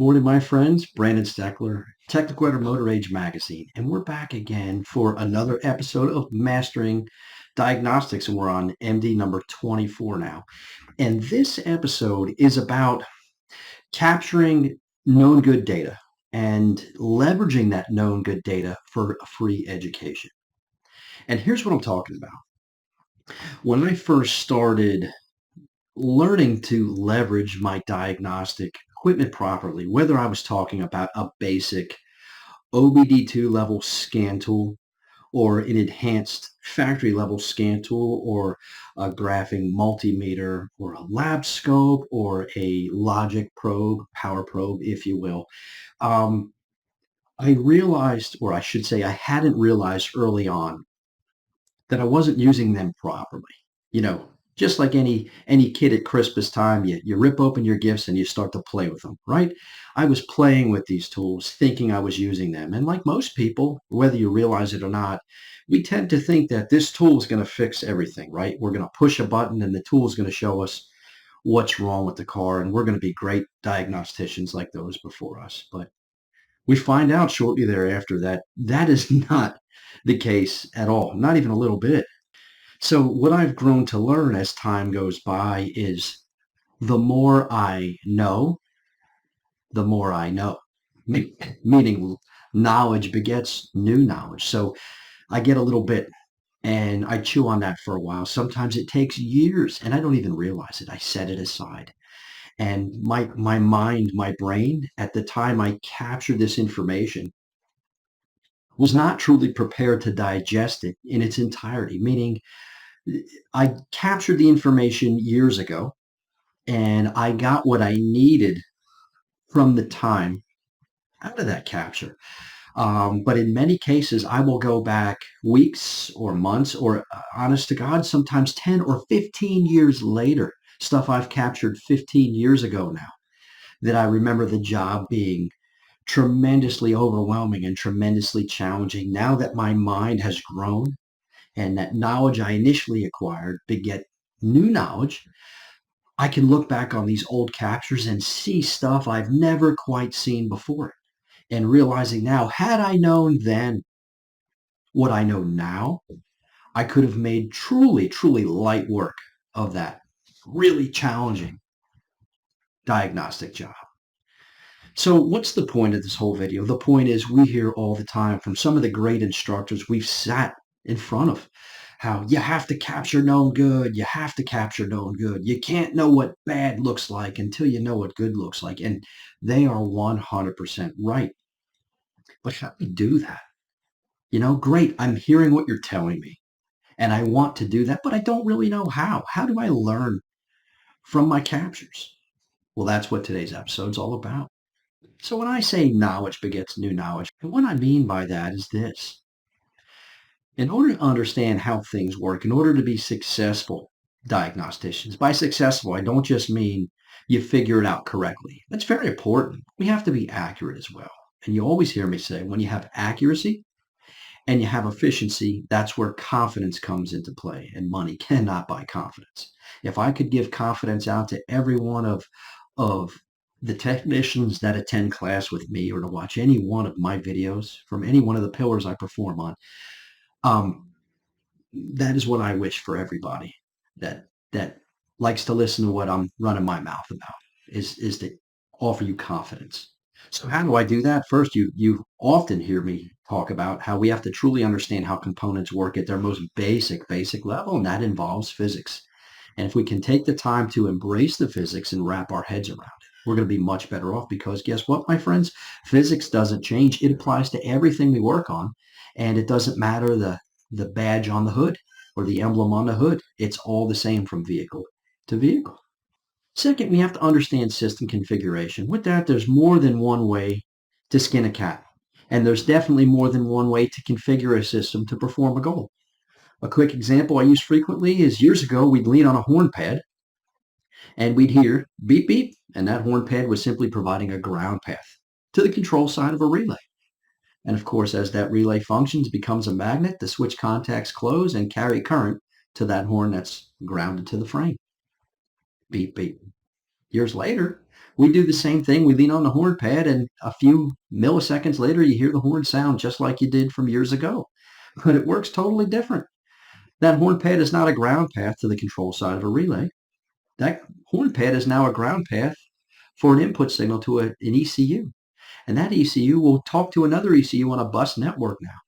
morning, my friends. Brandon Steckler, Technical Motor Age Magazine, and we're back again for another episode of Mastering Diagnostics, and we're on MD number 24 now. And this episode is about capturing known good data and leveraging that known good data for a free education. And here's what I'm talking about. When I first started learning to leverage my diagnostic equipment properly, whether I was talking about a basic OBD2 level scan tool or an enhanced factory level scan tool or a graphing multimeter or a lab scope or a logic probe, power probe, if you will. I realized, or I should say I hadn't realized early on that I wasn't using them properly. You know, just like any kid at Christmas time, you rip open your gifts and you start to play with them, right? I was playing with these tools, thinking I was using them. And like most people, whether you realize it or not, we tend to think that this tool is going to fix everything, right? We're going to push a button and the tool is going to show us what's wrong with the car. And we're going to be great diagnosticians like those before us. But we find out shortly thereafter that that is not the case at all, not even a little bit. So what I've grown to learn as time goes by is the more I know, the more I know. Meaning knowledge begets new knowledge. So I get a little bit and I chew on that for a while. Sometimes it takes years and I don't even realize it. I set it aside. And my mind, my brain, at the time I captured this information, was not truly prepared to digest it in its entirety, meaning I captured the information years ago and I got what I needed from the time out of that capture. But in many cases, I will go back weeks or months or honest to God, sometimes 10 or 15 years later, stuff I've captured 15 years ago now, that I remember the job being tremendously overwhelming and tremendously challenging. Now that my mind has grown and that knowledge I initially acquired beget new knowledge, I can look back on these old captures and see stuff I've never quite seen before. And realizing now, had I known then what I know now, I could have made truly, truly light work of that really challenging diagnostic job. So what's the point of this whole video? The point is we hear all the time from some of the great instructors we've sat in front of how you have to capture known good. You have to capture known good. You can't know what bad looks like until you know what good looks like. And they are 100% right. But how do we do that? You know, great. I'm hearing what you're telling me and I want to do that, but I don't really know how. How do I learn from my captures? Well, that's what today's episode's all about. So when I say knowledge begets new knowledge, and what I mean by that is this. In order to understand how things work, in order to be successful diagnosticians, by successful, I don't just mean you figure it out correctly. That's very important. We have to be accurate as well. And you always hear me say, when you have accuracy and you have efficiency, that's where confidence comes into play. And money cannot buy confidence. If I could give confidence out to every one of the technicians that attend class with me or to watch any one of my videos from any one of the pillars I perform on, um, that is what I wish for everybody that likes to listen to what I'm running my mouth about is to offer you confidence. So how do I do that? First, you often hear me talk about how we have to truly understand how components work at their most basic level, and that involves physics. And if we can take the time to embrace the physics and wrap our heads around it, we're going to be much better off because guess what, my friends? Physics doesn't change. It applies to everything we work on, and it doesn't matter the badge on the hood or the emblem on the hood. It's all the same from vehicle to vehicle. Second, we have to understand system configuration. With that, there's more than one way to skin a cat. And there's definitely more than one way to configure a system to perform a goal. A quick example I use frequently is years ago, we'd lean on a horn pad and we'd hear beep, beep, and that horn pad was simply providing a ground path to the control side of a relay. And of course, as that relay functions, becomes a magnet, the switch contacts close and carry current to that horn that's grounded to the frame. Beep, beep. Years later, We do the same thing. We lean on the horn pad, and a few milliseconds later, you hear the horn sound just like you did from years ago. But it works totally different. That horn pad is not a ground path to the control side of a relay. That horn pad is now a ground path for an input signal to an ECU. And that ECU will talk to another ECU on a bus network now.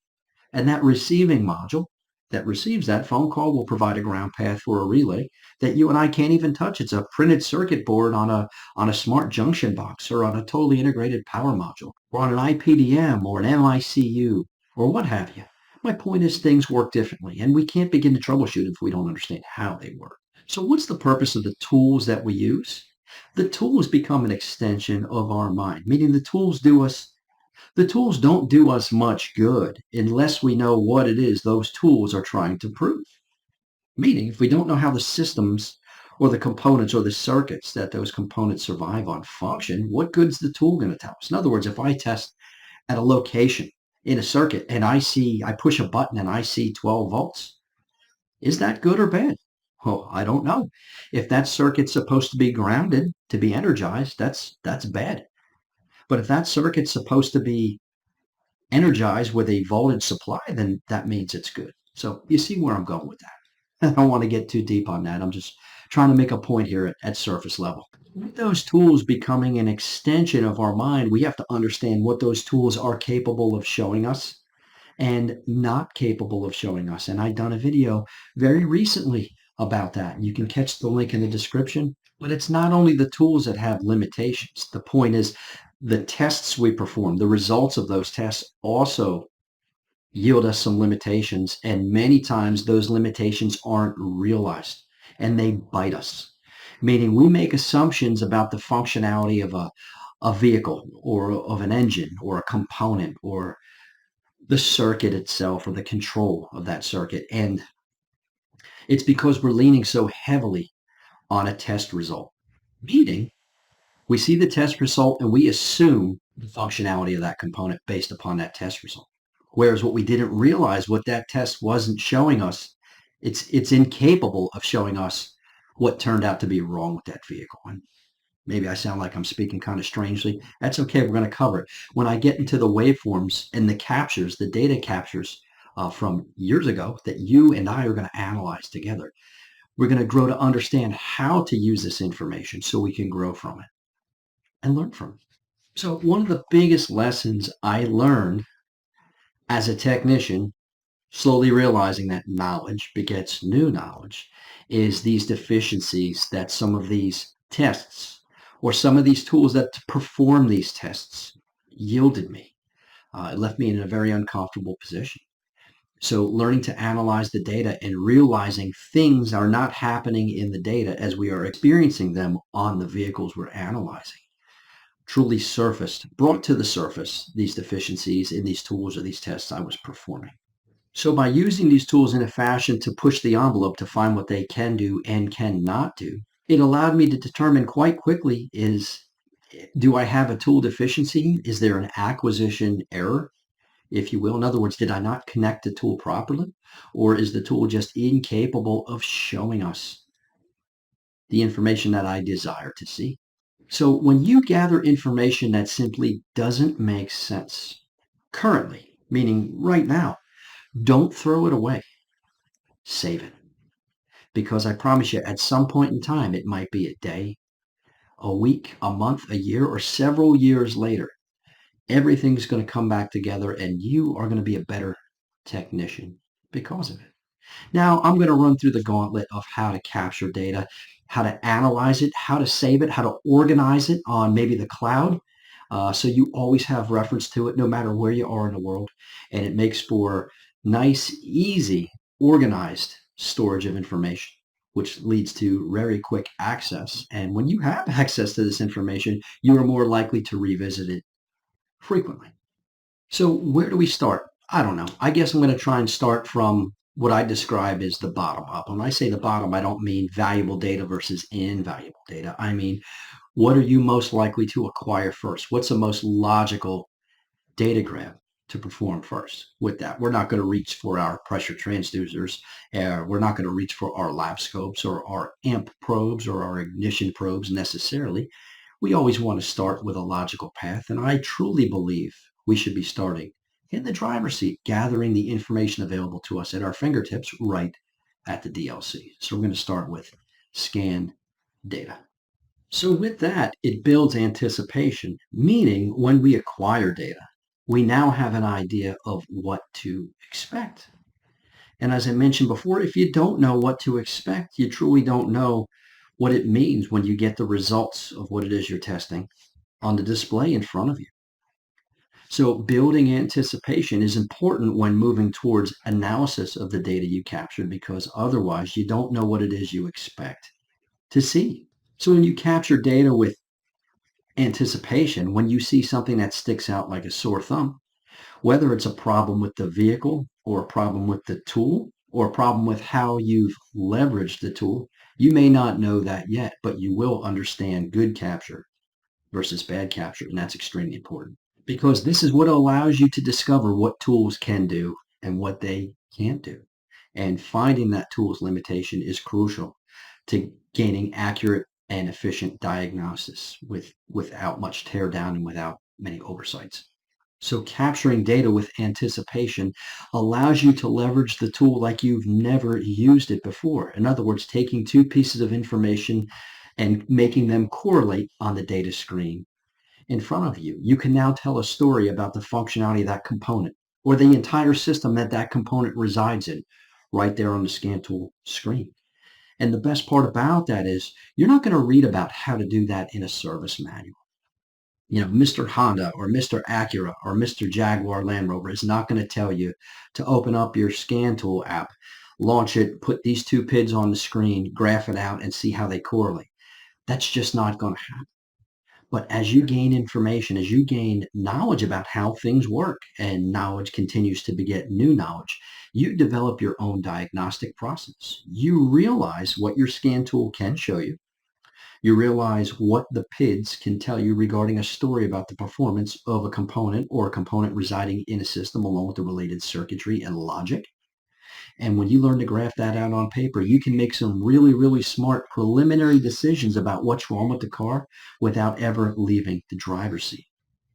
And that receiving module that receives that phone call will provide a ground path for a relay that you and I can't even touch. It's a printed circuit board on a smart junction box or on a totally integrated power module or on an IPDM or an MICU or what have you. My point is things work differently, and we can't begin to troubleshoot if we don't understand how they work. So what's the purpose of the tools that we use? The tools become an extension of our mind, meaning the tools don't do us much good unless we know what it is those tools are trying to prove. Meaning, if we don't know how the systems or the components or the circuits that those components survive on function, what good's the tool going to tell us? In other words, if I test at a location in a circuit and I push a button and I see 12 volts, is that good or bad? Well, I don't know. If that circuit's supposed to be grounded to be energized, that's bad. But if that circuit's supposed to be energized with a voltage supply, then that means it's good. So you see where I'm going with that. I don't want to get too deep on that. I'm just trying to make a point here at surface level. With those tools becoming an extension of our mind, we have to understand what those tools are capable of showing us and not capable of showing us. And I've done a video very recently about that. You can catch the link in the description. But it's not only the tools that have limitations. The point is the tests we perform, the results of those tests also yield us some limitations. And many times those limitations aren't realized and they bite us. Meaning we make assumptions about the functionality of a vehicle or of an engine or a component or the circuit itself or the control of that circuit. And it's because we're leaning so heavily on a test result. Meaning, we see the test result and we assume the functionality of that component based upon that test result. Whereas what we didn't realize, what that test wasn't showing us, it's incapable of showing us what turned out to be wrong with that vehicle. And maybe I sound like I'm speaking kind of strangely. That's okay. We're going to cover it. When I get into the waveforms and the captures, the data captures from years ago that you and I are going to analyze together, we're going to grow to understand how to use this information so we can grow from it and learn from it. So one of the biggest lessons I learned as a technician, slowly realizing that knowledge begets new knowledge, is these deficiencies that some of these tests or some of these tools that perform these tests yielded me. It left me in a very uncomfortable position. So learning to analyze the data and realizing things are not happening in the data as we are experiencing them on the vehicles we're analyzing truly brought to the surface these deficiencies in these tools or these tests I was performing. So by using these tools in a fashion to push the envelope to find what they can do and cannot do, it allowed me to determine quite quickly do I have a tool deficiency? Is there an acquisition error, if you will? In other words, did I not connect the tool properly? Or is the tool just incapable of showing us the information that I desire to see? So when you gather information that simply doesn't make sense currently, meaning right now, don't throw it away. Save it. Because I promise you, at some point in time, it might be a day, a week, a month, a year, or several years later, everything's going to come back together and you are going to be a better technician because of it. Now, I'm going to run through the gauntlet of how to capture data, how to analyze it, how to save it, how to organize it on maybe the cloud. So you always have reference to it no matter where you are in the world. And it makes for nice, easy, organized storage of information, which leads to very quick access. And when you have access to this information, you are more likely to revisit it frequently. So where do we start? I don't know. I guess I'm going to try and start from what I describe as the bottom up. When I say the bottom, I don't mean valuable data versus invaluable data. I mean, what are you most likely to acquire first? What's the most logical data grab to perform first with that? We're not going to reach for our pressure transducers. We're not going to reach for our lab scopes or our amp probes or our ignition probes necessarily. We always want to start with a logical path, and I truly believe we should be starting in the driver's seat, gathering the information available to us at our fingertips right at the DLC. So we're going to start with scan data. So with that, it builds anticipation, meaning when we acquire data, we now have an idea of what to expect. And as I mentioned before, if you don't know what to expect, you truly don't know what it means when you get the results of what it is you're testing on the display in front of you. So building anticipation is important when moving towards analysis of the data you captured, because otherwise you don't know what it is you expect to see. So when you capture data with anticipation, when you see something that sticks out like a sore thumb, whether it's a problem with the vehicle or a problem with the tool or a problem with how you've leveraged the tool, you may not know that yet, but you will understand good capture versus bad capture. And that's extremely important because this is what allows you to discover what tools can do and what they can't do. And finding that tool's limitation is crucial to gaining accurate and efficient diagnosis without much tear down and without many oversights. So capturing data with anticipation allows you to leverage the tool like you've never used it before. In other words, taking two pieces of information and making them correlate on the data screen in front of you. You can now tell a story about the functionality of that component or the entire system that that component resides in right there on the scan tool screen. And the best part about that is you're not going to read about how to do that in a service manual. Mr. Honda or Mr. Acura or Mr. Jaguar Land Rover is not going to tell you to open up your scan tool app, launch it, put these two PIDs on the screen, graph it out, and see how they correlate. That's just not going to happen. But as you gain information, as you gain knowledge about how things work, and knowledge continues to beget new knowledge, you develop your own diagnostic process. You realize what your scan tool can show you. You realize what the PIDs can tell you regarding a story about the performance of a component or a component residing in a system along with the related circuitry and logic. And when you learn to graph that out on paper, you can make some really, really smart preliminary decisions about what's wrong with the car without ever leaving the driver's seat.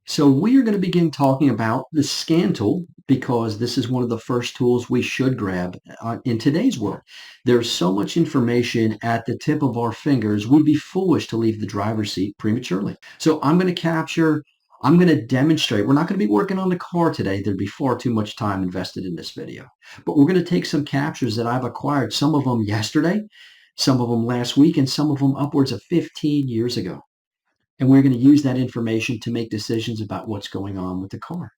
So we are going to begin talking about the scan tool because this is one of the first tools we should grab in today's world. There's so much information at the tip of our fingers, we'd be foolish to leave the driver's seat prematurely. So I'm going to demonstrate. We're not going to be working on the car today. There'd be far too much time invested in this video. But we're going to take some captures that I've acquired, some of them yesterday, some of them last week, and some of them upwards of 15 years ago. And we're going to use that information to make decisions about what's going on with the car.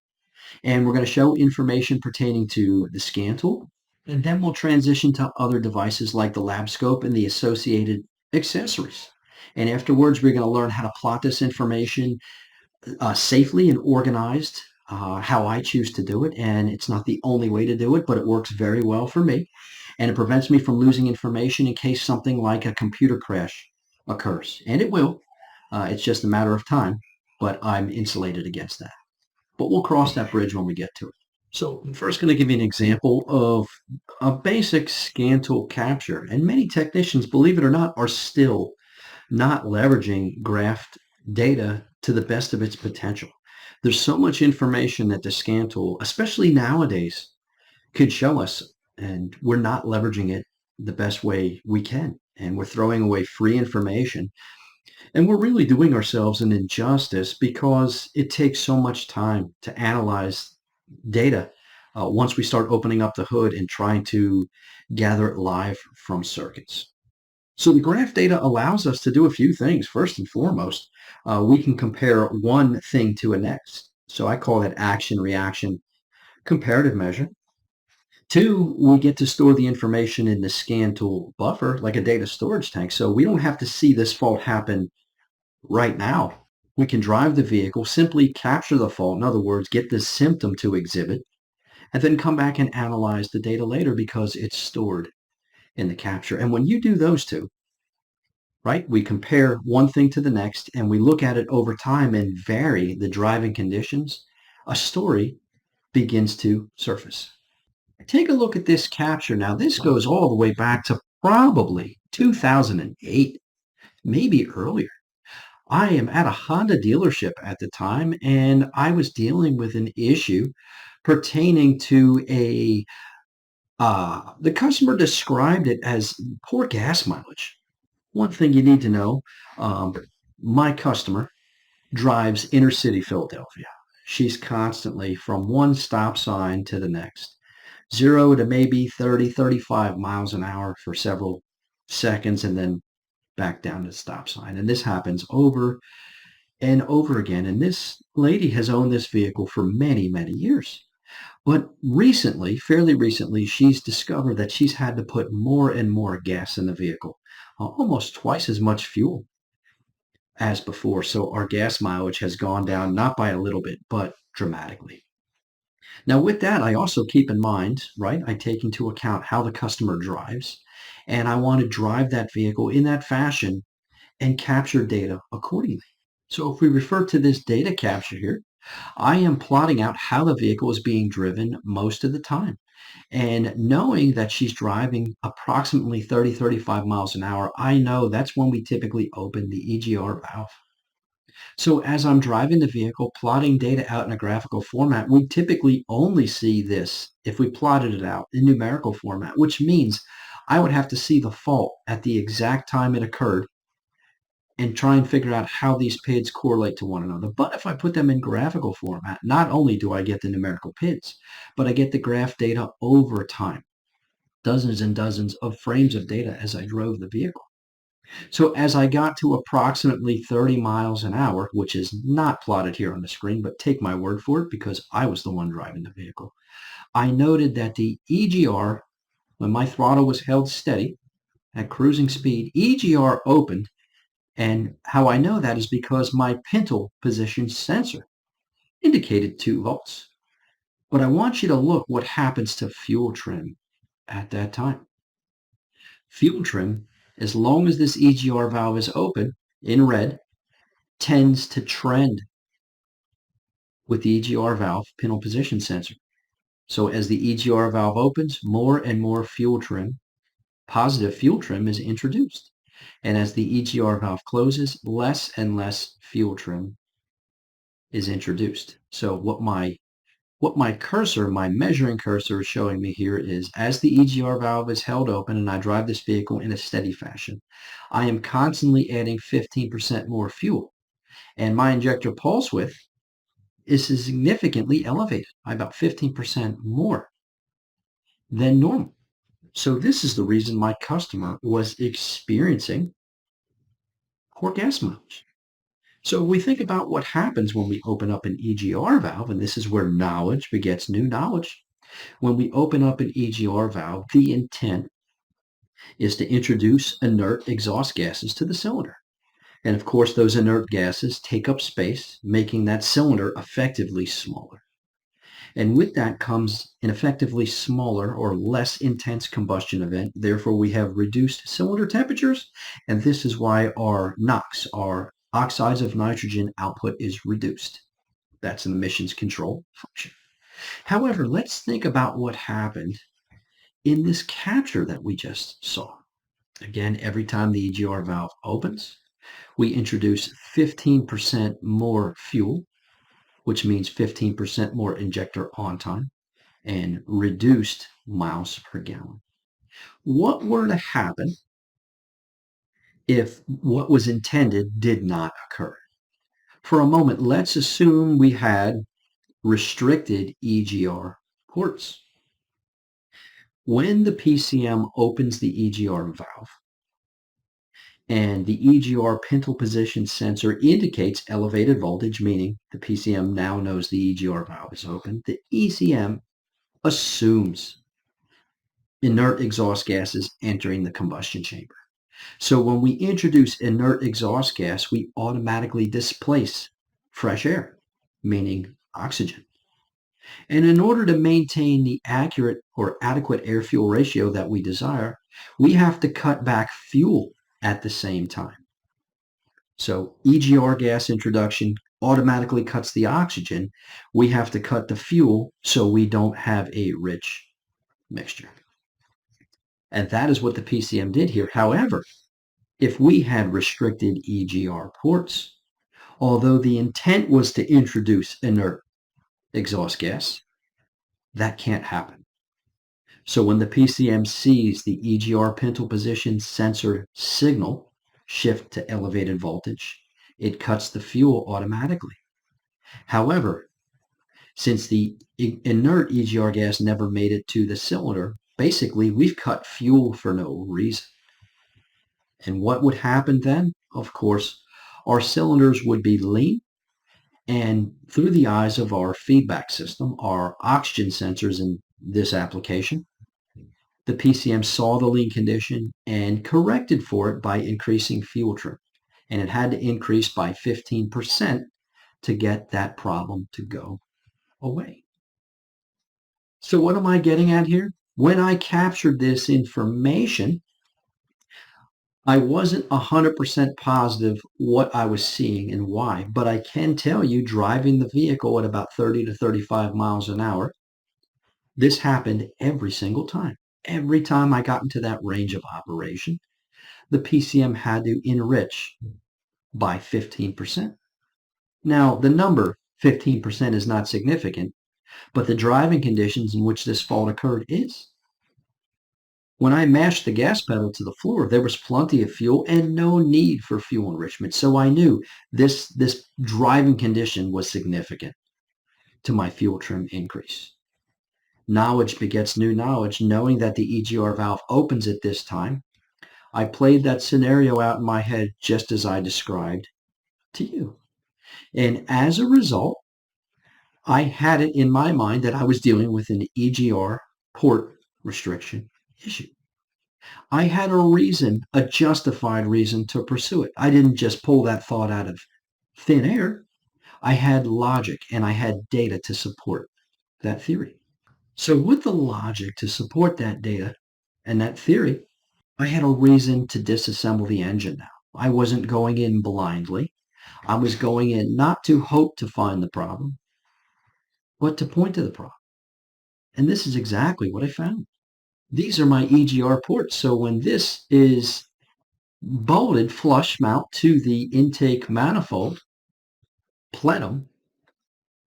And we're going to show information pertaining to the scan tool. And then we'll transition to other devices like the lab scope and the associated accessories. And afterwards, we're going to learn how to plot this information safely and organized, how I choose to do it. And it's not the only way to do it, but it works very well for me. And it prevents me from losing information in case something like a computer crash occurs. And it will. It's just a matter of time, but I'm insulated against that. But we'll cross that bridge when we get to it. So I'm first going to give you an example of a basic scan tool capture. And many technicians, believe it or not, are still not leveraging graphed data to the best of its potential. There's so much information that the scan tool, especially nowadays, could show us, and we're not leveraging it the best way we can. And we're throwing away free information. And we're really doing ourselves an injustice because it takes so much time to analyze data once we start opening up the hood and trying to gather it live from circuits. So the graph data allows us to do a few things. First and foremost, we can compare one thing to a next. So I call that action-reaction comparative measure. Two, we get to store the information in the scan tool buffer like a data storage tank. So we don't have to see this fault happen right now. We can drive the vehicle, simply capture the fault, in other words, get the symptom to exhibit, and then come back and analyze the data later because it's stored in the capture. And when you do those two, right, we compare one thing to the next and we look at it over time and vary the driving conditions, a story begins to surface. Take a look at this capture now. This goes all the way back to probably 2008, maybe earlier. I am at a Honda dealership at the time, and I was dealing with an issue pertaining to the customer described it as poor gas mileage. One thing you need to know, um, my customer drives inner city Philadelphia. She's constantly from one stop sign to the next, 0 to maybe 30, 35 miles an hour for several seconds, and then back down to the stop sign. And this happens over and over again. And this lady has owned this vehicle for many, many years. But recently, fairly recently, she's discovered that she's had to put more and more gas in the vehicle, almost twice as much fuel as before. So our gas mileage has gone down, not by a little bit, but dramatically. Now, with that, I also keep in mind, right, I take into account how the customer drives, and I want to drive that vehicle in that fashion and capture data accordingly. So if we refer to this data capture here, I am plotting out how the vehicle is being driven most of the time. And knowing that she's driving approximately 30, 35 miles an hour, I know that's when we typically open the EGR valve. So as I'm driving the vehicle, plotting data out in a graphical format, we typically only see this if we plotted it out in numerical format, which means I would have to see the fault at the exact time it occurred and try and figure out how these PIDs correlate to one another. But if I put them in graphical format, not only do I get the numerical PIDs, but I get the graph data over time, dozens and dozens of frames of data as I drove the vehicle. So as I got to approximately 30 miles an hour, which is not plotted here on the screen, but take my word for it because I was the one driving the vehicle, I noted that the EGR, when my throttle was held steady at cruising speed, EGR opened. And how I know that is because my pintle position sensor indicated 2 volts. But I want you to look what happens to fuel trim at that time. Fuel trim, as long as this EGR valve is open in red, tends to trend with the EGR valve pintle position sensor. So as the EGR valve opens, more and more fuel trim, positive fuel trim is introduced. And as the EGR valve closes, less and less fuel trim is introduced. So what my cursor, my measuring cursor is showing me here is as the EGR valve is held open and I drive this vehicle in a steady fashion, I am constantly adding 15% more fuel. And my injector pulse width is significantly elevated by about 15% more than normal. So this is the reason my customer was experiencing poor gas mileage. So we think about what happens when we open up an EGR valve, and this is where knowledge begets new knowledge. When we open up an EGR valve, the intent is to introduce inert exhaust gases to the cylinder. And of course, those inert gases take up space, making that cylinder effectively smaller. And with that comes an effectively smaller or less intense combustion event. Therefore, we have reduced cylinder temperatures, and this is why our NOx, our oxides of nitrogen output, is reduced. That's an emissions control function. However, let's think about what happened in this capture that we just saw. Again, every time the EGR valve opens, we introduce 15% more fuel, which means 15% more injector on time and reduced miles per gallon. What were to happen if what was intended did not occur? For a moment, let's assume we had restricted EGR ports. When the PCM opens the EGR valve and the EGR pintle position sensor indicates elevated voltage, meaning the PCM now knows the EGR valve is open, the ECM assumes inert exhaust gases entering the combustion chamber. So when we introduce inert exhaust gas, we automatically displace fresh air, meaning oxygen. And in order to maintain the accurate or adequate air-fuel ratio that we desire, we have to cut back fuel at the same time. So EGR gas introduction automatically cuts the oxygen. We have to cut the fuel so we don't have a rich mixture. And that is what the PCM did here. However, if we had restricted EGR ports, Although the intent was to introduce inert exhaust gas, that can't happen. So when the PCM sees the EGR pintle position sensor signal shift to elevated voltage, it cuts the fuel automatically. However, since the inert EGR gas never made it to the cylinder, basically we've cut fuel for no reason. And what would happen then? Of course, our cylinders would be lean, and through the eyes of our feedback system, our oxygen sensors in this application, the PCM saw the lean condition and corrected for it by increasing fuel trim. And it had to increase by 15% to get that problem to go away. So what am I getting at here? When I captured this information, I wasn't 100% positive what I was seeing and why, but I can tell you driving the vehicle at about 30 to 35 miles an hour, this happened every single time. Every time I got into that range of operation, the PCM had to enrich by 15%. Now, the number 15% is not significant, but the driving conditions in which this fault occurred is. When I mashed the gas pedal to the floor, there was plenty of fuel and no need for fuel enrichment. So I knew this driving condition was significant to my fuel trim increase. Knowledge begets new knowledge. Knowing that the EGR valve opens at this time, I played that scenario out in my head just as I described to you. And as a result, I had it in my mind that I was dealing with an EGR port restriction issue. I had a reason, a justified reason to pursue it. I didn't just pull that thought out of thin air. I had logic and I had data to support that theory. So with the logic to support that data and that theory, I had a reason to disassemble the engine now. I wasn't going in blindly. I was going in not to hope to find the problem, but to point to the problem. And this is exactly what I found. These are my EGR ports. So when this is bolted flush mount to the intake manifold, plenum,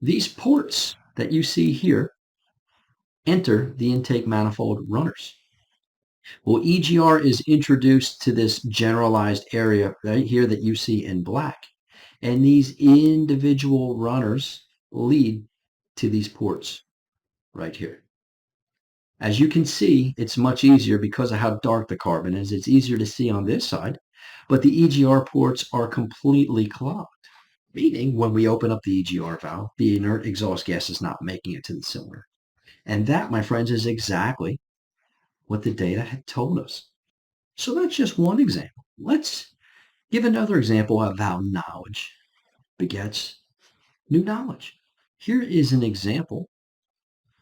these ports that you see here enter the intake manifold runners. Well, EGR is introduced to this generalized area right here that you see in black. And these individual runners lead to these ports right here. As you can see, it's much easier because of how dark the carbon is. It's easier to see on this side, but the EGR ports are completely clogged, meaning when we open up the EGR valve, the inert exhaust gas is not making it to the cylinder. And that, my friends, is exactly what the data had told us. So that's just one example. Let's give another example of how knowledge begets new knowledge. Here is an example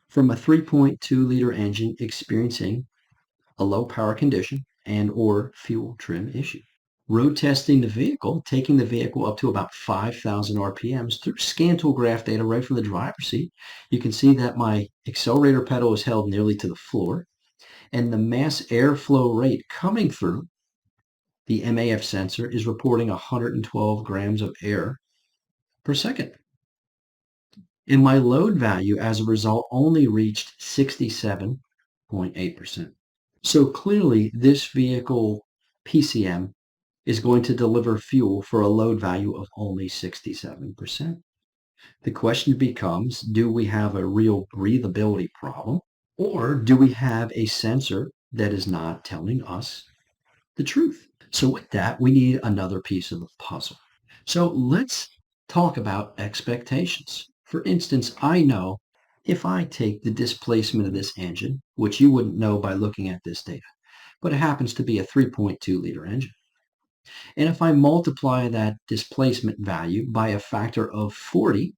from a 3.2-liter engine experiencing a low power condition and or fuel trim issue. Road testing the vehicle, taking the vehicle up to about 5,000 RPMs through scan tool graph data right from the driver's seat. You can see that my accelerator pedal is held nearly to the floor, and the mass airflow rate coming through the MAF sensor is reporting 112 grams of air per second. And my load value as a result only reached 67.8%. So clearly this vehicle PCM is going to deliver fuel for a load value of only 67%. The question becomes, do we have a real breathability problem, or do we have a sensor that is not telling us the truth? So with that, we need another piece of the puzzle. So let's talk about expectations. For instance, I know if I take the displacement of this engine, which you wouldn't know by looking at this data, but it happens to be a 3.2-liter engine. And if I multiply that displacement value by a factor of 40,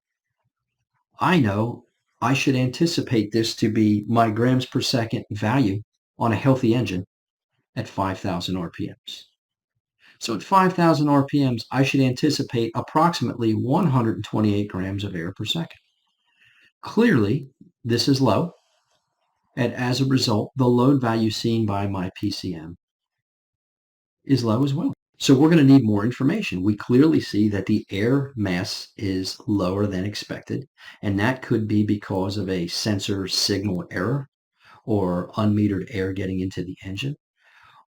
I know I should anticipate this to be my grams per second value on a healthy engine at 5,000 RPMs. So at 5,000 RPMs, I should anticipate approximately 128 grams of air per second. Clearly, this is low, and as a result, the load value seen by my PCM is low as well. So we're going to need more information. We clearly see that the air mass is lower than expected, and that could be because of a sensor signal error or unmetered air getting into the engine.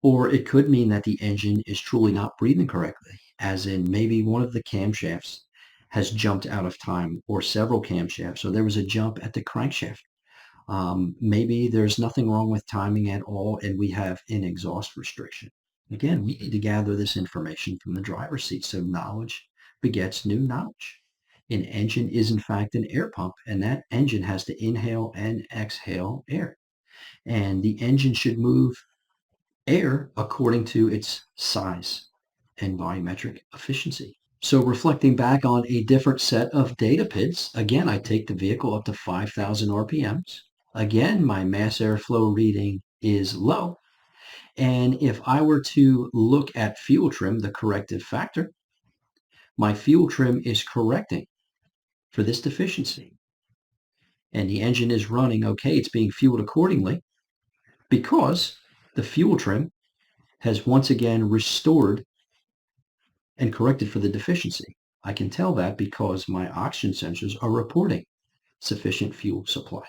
Or it could mean that the engine is truly not breathing correctly, as in maybe one of the camshafts has jumped out of time, or several camshafts, or there was a jump at the crankshaft. Maybe there's nothing wrong with timing at all, and we have an exhaust restriction. Again, we need to gather this information from the driver's seat, so knowledge begets new knowledge. An engine is in fact an air pump, and that engine has to inhale and exhale air. And the engine should move air according to its size and volumetric efficiency. So reflecting back on a different set of data pits, again, I take the vehicle up to 5,000 RPMs. Again, my mass airflow reading is low. And if I were to look at fuel trim, the corrective factor, my fuel trim is correcting for this deficiency. And the engine is running okay. It's being fueled accordingly because the fuel trim has once again restored and corrected for the deficiency. I can tell that because my oxygen sensors are reporting sufficient fuel supply.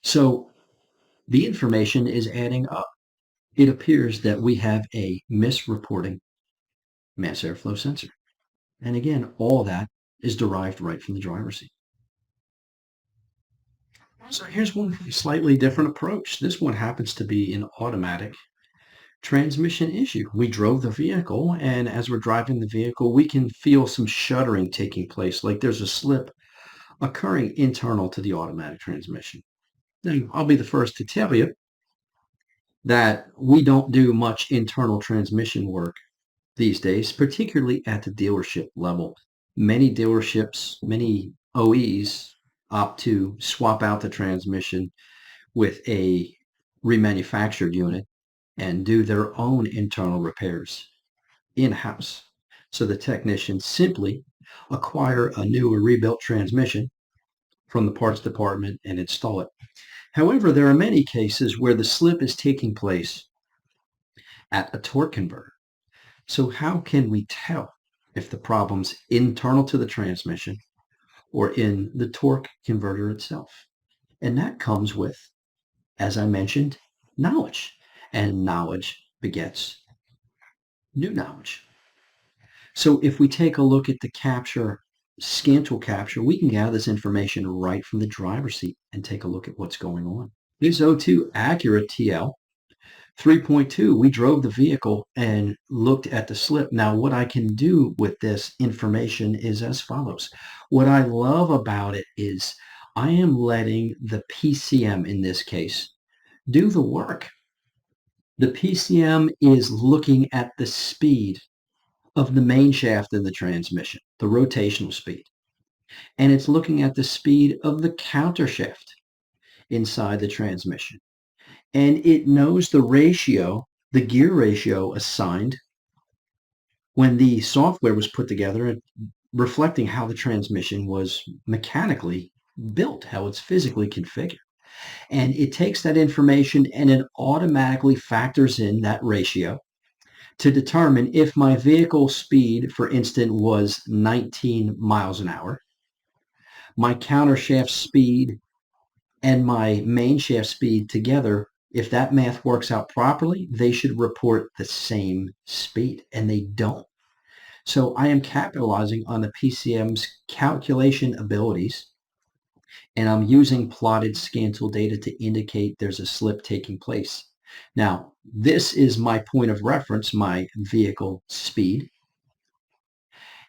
So the information is adding up. It appears that we have a misreporting mass airflow sensor. And again, all that is derived right from the driver's seat. So here's one slightly different approach. This one happens to be an automatic transmission issue. We drove the vehicle, and as we're driving the vehicle, we can feel some shuddering taking place, like there's a slip occurring internal to the automatic transmission. Now, I'll be the first to tell you that we don't do much internal transmission work these days, particularly at the dealership level. Many dealerships, many OEs opt to swap out the transmission with a remanufactured unit and do their own internal repairs in-house. So the technicians simply acquire a new or rebuilt transmission from the parts department and install it. However, there are many cases where the slip is taking place at a torque converter. So how can we tell if the problem's internal to the transmission or in the torque converter itself? And that comes with, as I mentioned, knowledge. And knowledge begets new knowledge. So if we take a look at the capture, scan tool capture, we can gather this information right from the driver's seat and take a look at what's going on. This O2 Acura TL 3.2, we drove the vehicle and looked at the slip. Now, what I can do with this information is as follows. What I love about it is I am letting the PCM, in this case, do the work. The PCM is looking at the speed of the main shaft in the transmission, the rotational speed. And it's looking at the speed of the counter shaft inside the transmission. And it knows the ratio, the gear ratio assigned when the software was put together, reflecting how the transmission was mechanically built, how it's physically configured. And it takes that information and it automatically factors in that ratio to determine if my vehicle speed, for instance, was 19 miles an hour, my counter shaft speed and my main shaft speed together, if that math works out properly, they should report the same speed, and they don't. So I am capitalizing on the PCM's calculation abilities, and I'm using plotted scan tool data to indicate there's a slip taking place. Now, this is my point of reference, my vehicle speed,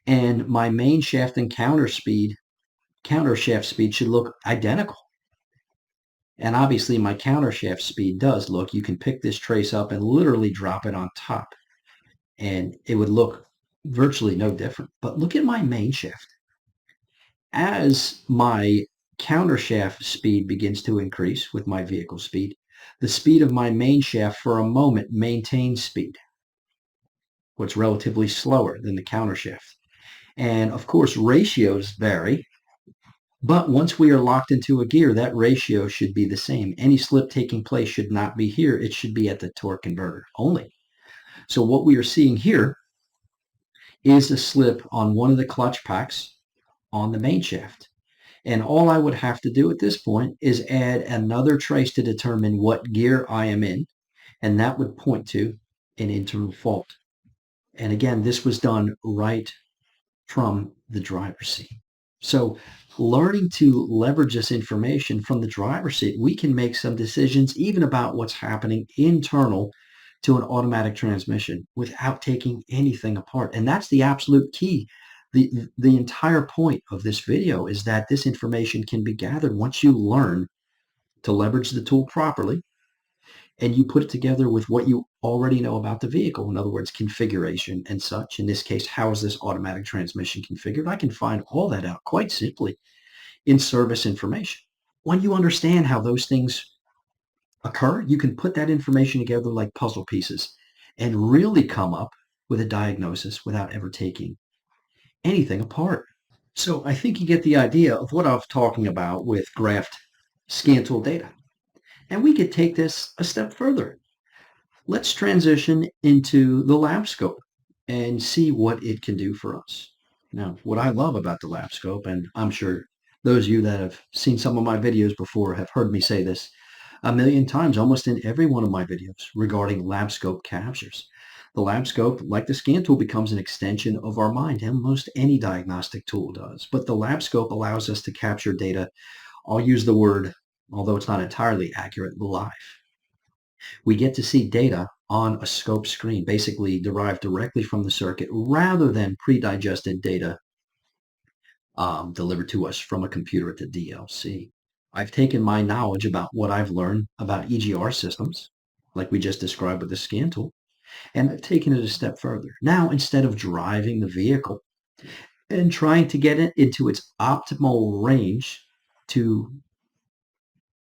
and my main shaft and counter shaft speed should look identical. And obviously my counter shaft speed does look, you can pick this trace up and literally drop it on top and it would look virtually no different. But look at my main shaft. As my counter shaft speed begins to increase with my vehicle speed, the speed of my main shaft for a moment maintains speed, what's relatively slower than the counter shaft. And of course, ratios vary. But once we are locked into a gear, that ratio should be the same. Any slip taking place should not be here. It should be at the torque converter only. So what we are seeing here is a slip on one of the clutch packs on the main shaft. And all I would have to do at this point is add another trace to determine what gear I am in, and that would point to an internal fault. And again, this was done right from the driver's seat. So learning to leverage this information from the driver's seat, we can make some decisions even about what's happening internal to an automatic transmission without taking anything apart. And that's the absolute key. The entire point of this video is that this information can be gathered once you learn to leverage the tool properly and you put it together with what you already know about the vehicle. In other words, configuration and such. In this case, how is this automatic transmission configured? I can find all that out quite simply in service information. When you understand how those things occur, you can put that information together like puzzle pieces and really come up with a diagnosis without ever taking anything apart. So I think you get the idea of what I'm talking about with graphed scan tool data. And we could take this a step further. Let's transition into the lab scope and see what it can do for us. Now, what I love about the lab scope, and I'm sure those of you that have seen some of my videos before have heard me say this a million times, almost in every one of my videos regarding lab scope captures. The lab scope, like the scan tool, becomes an extension of our mind, and almost any diagnostic tool does. But the lab scope allows us to capture data. I'll use the word, although it's not entirely accurate, live. We get to see data on a scope screen, basically derived directly from the circuit rather than pre-digested data delivered to us from a computer at the DLC. I've taken my knowledge about what I've learned about EGR systems, like we just described with the scan tool, and I've taken it a step further. Now, instead of driving the vehicle and trying to get it into its optimal range to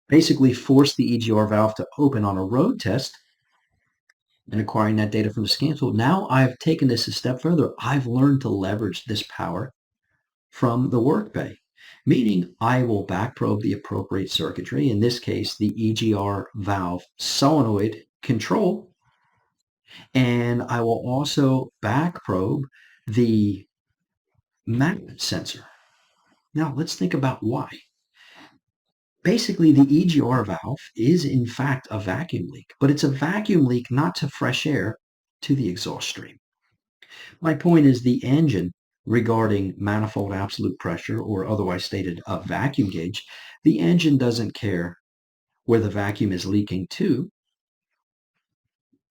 basically force the EGR valve to open on a road test, and acquiring that data from the scan tool. Now I've taken this a step further. I've learned to leverage this power from the work bay, meaning I will back probe the appropriate circuitry, in this case, the EGR valve solenoid control, and I will also back probe the MAP sensor. Now let's think about why. Basically, the EGR valve is in fact a vacuum leak, but it's a vacuum leak not to fresh air, to the exhaust stream. My point is the engine regarding manifold absolute pressure, or otherwise stated a vacuum gauge, the engine doesn't care where the vacuum is leaking to,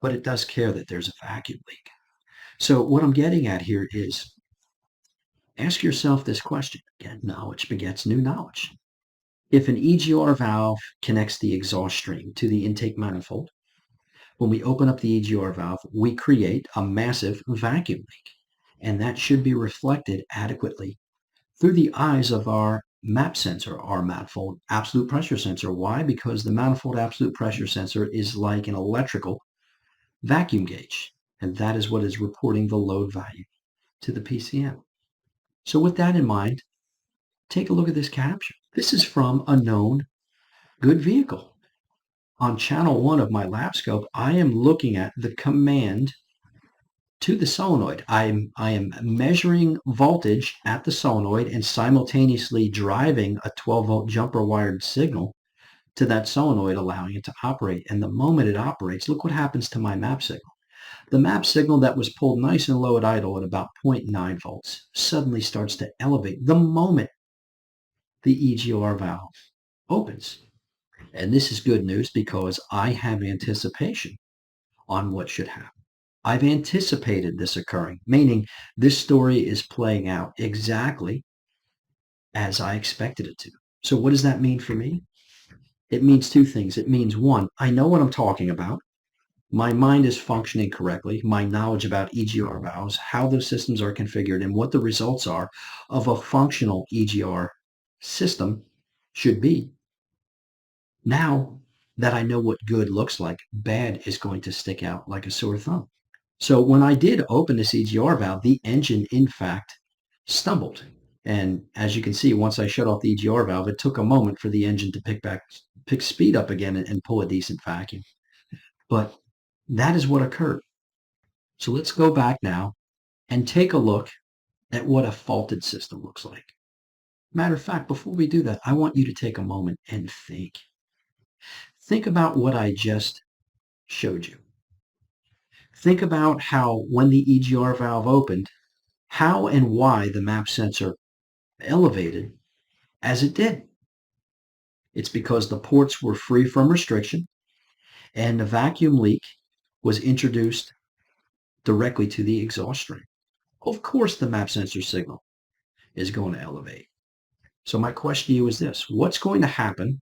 but it does care that there's a vacuum leak. So what I'm getting at here is ask yourself this question. Again, knowledge begets new knowledge. If an EGR valve connects the exhaust stream to the intake manifold, when we open up the EGR valve, we create a massive vacuum leak, and that should be reflected adequately through the eyes of our MAP sensor, our manifold absolute pressure sensor. Why? Because the manifold absolute pressure sensor is like an electrical vacuum gauge, and that is what is reporting the load value to the PCM. So with that in mind, take a look at this capture. This is from a known good vehicle. On channel 1 of my lab scope, I am looking at the command to the solenoid. I am measuring voltage at the solenoid and simultaneously driving a 12-volt jumper wired signal to that solenoid, allowing it to operate. And the moment it operates, look what happens to my map signal. The map signal that was pulled nice and low at idle at about 0.9 volts suddenly starts to elevate the moment the EGR valve opens. And this is good news because I have anticipation on what should happen. I've anticipated this occurring, meaning this story is playing out exactly as I expected it to. So what does that mean for me? It means two things. It means, one, I know what I'm talking about. My mind is functioning correctly. My knowledge about EGR valves, how those systems are configured, and what the results are of a functional EGR system should be. Now that I know what good looks like, bad is going to stick out like a sore thumb. So when I did open this EGR valve, the engine, in fact, stumbled. And as you can see, once I shut off the EGR valve, it took a moment for the engine to pick speed up again and pull a decent vacuum. But that is what occurred. So let's go back now and take a look at what a faulted system looks like. Matter of fact, before we do that, I want you to take a moment and think. Think about what I just showed you. Think about how when the EGR valve opened, how and why the MAP sensor elevated as it did. It's because the ports were free from restriction and the vacuum leak was introduced directly to the exhaust stream. Of course, the MAP sensor signal is going to elevate. So my question to you is this: what's going to happen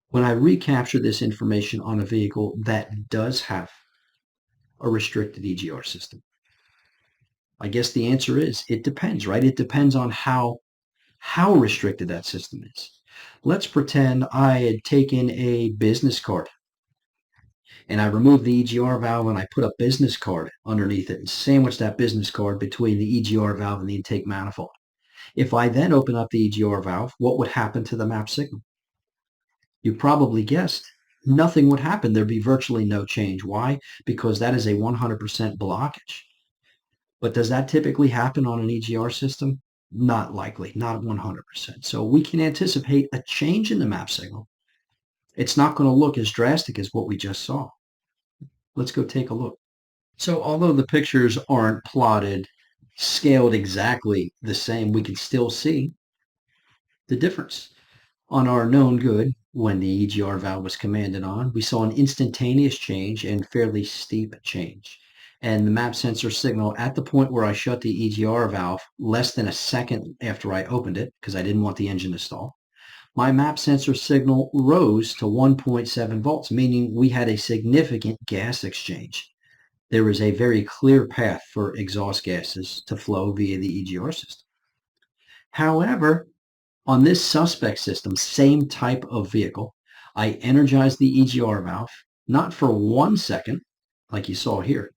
when I recapture this information on a vehicle that does have a restricted EGR system? I guess the answer is it depends, right? It depends on how restricted that system is. Let's pretend I had taken a business card and I removed the EGR valve and I put a business card underneath it and sandwiched that business card between the EGR valve and the intake manifold. If I then open up the EGR valve, what would happen to the MAP signal? You probably guessed nothing would happen. There'd be virtually no change. Why? Because that is a 100% blockage. But does that typically happen on an EGR system? Not likely, not 100%. So we can anticipate a change in the MAP signal. It's not going to look as drastic as what we just saw. Let's go take a look. So although the pictures aren't plotted, scaled exactly the same, we can still see the difference. On our known good, when the EGR valve was commanded on, we saw an instantaneous change and fairly steep change. And the MAP sensor signal at the point where I shut the EGR valve, less than a second after I opened it, because I didn't want the engine to stall, my MAP sensor signal rose to 1.7 volts, meaning we had a significant gas exchange. There is a very clear path for exhaust gases to flow via the EGR system. However, on this suspect system, same type of vehicle, I energized the EGR valve, not for 1 second, like you saw here,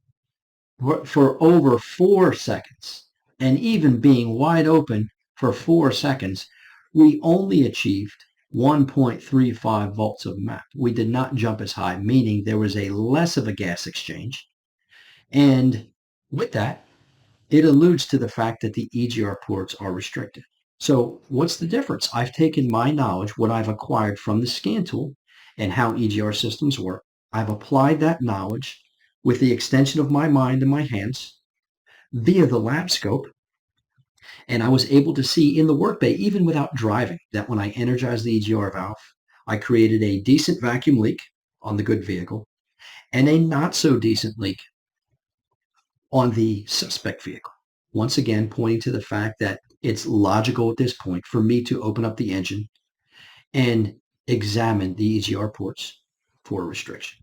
but for over 4 seconds. And even being wide open for 4 seconds, we only achieved 1.35 volts of MAP. We did not jump as high, meaning there was a less of a gas exchange. And with that, it alludes to the fact that the EGR ports are restricted. So what's the difference? I've taken my knowledge, what I've acquired from the scan tool and how EGR systems work. I've applied that knowledge with the extension of my mind and my hands via the lab scope. And I was able to see in the work bay, even without driving, that when I energized the EGR valve, I created a decent vacuum leak on the good vehicle and a not so decent leak on the suspect vehicle. Once again, pointing to the fact that it's logical at this point for me to open up the engine and examine the EGR ports for restriction.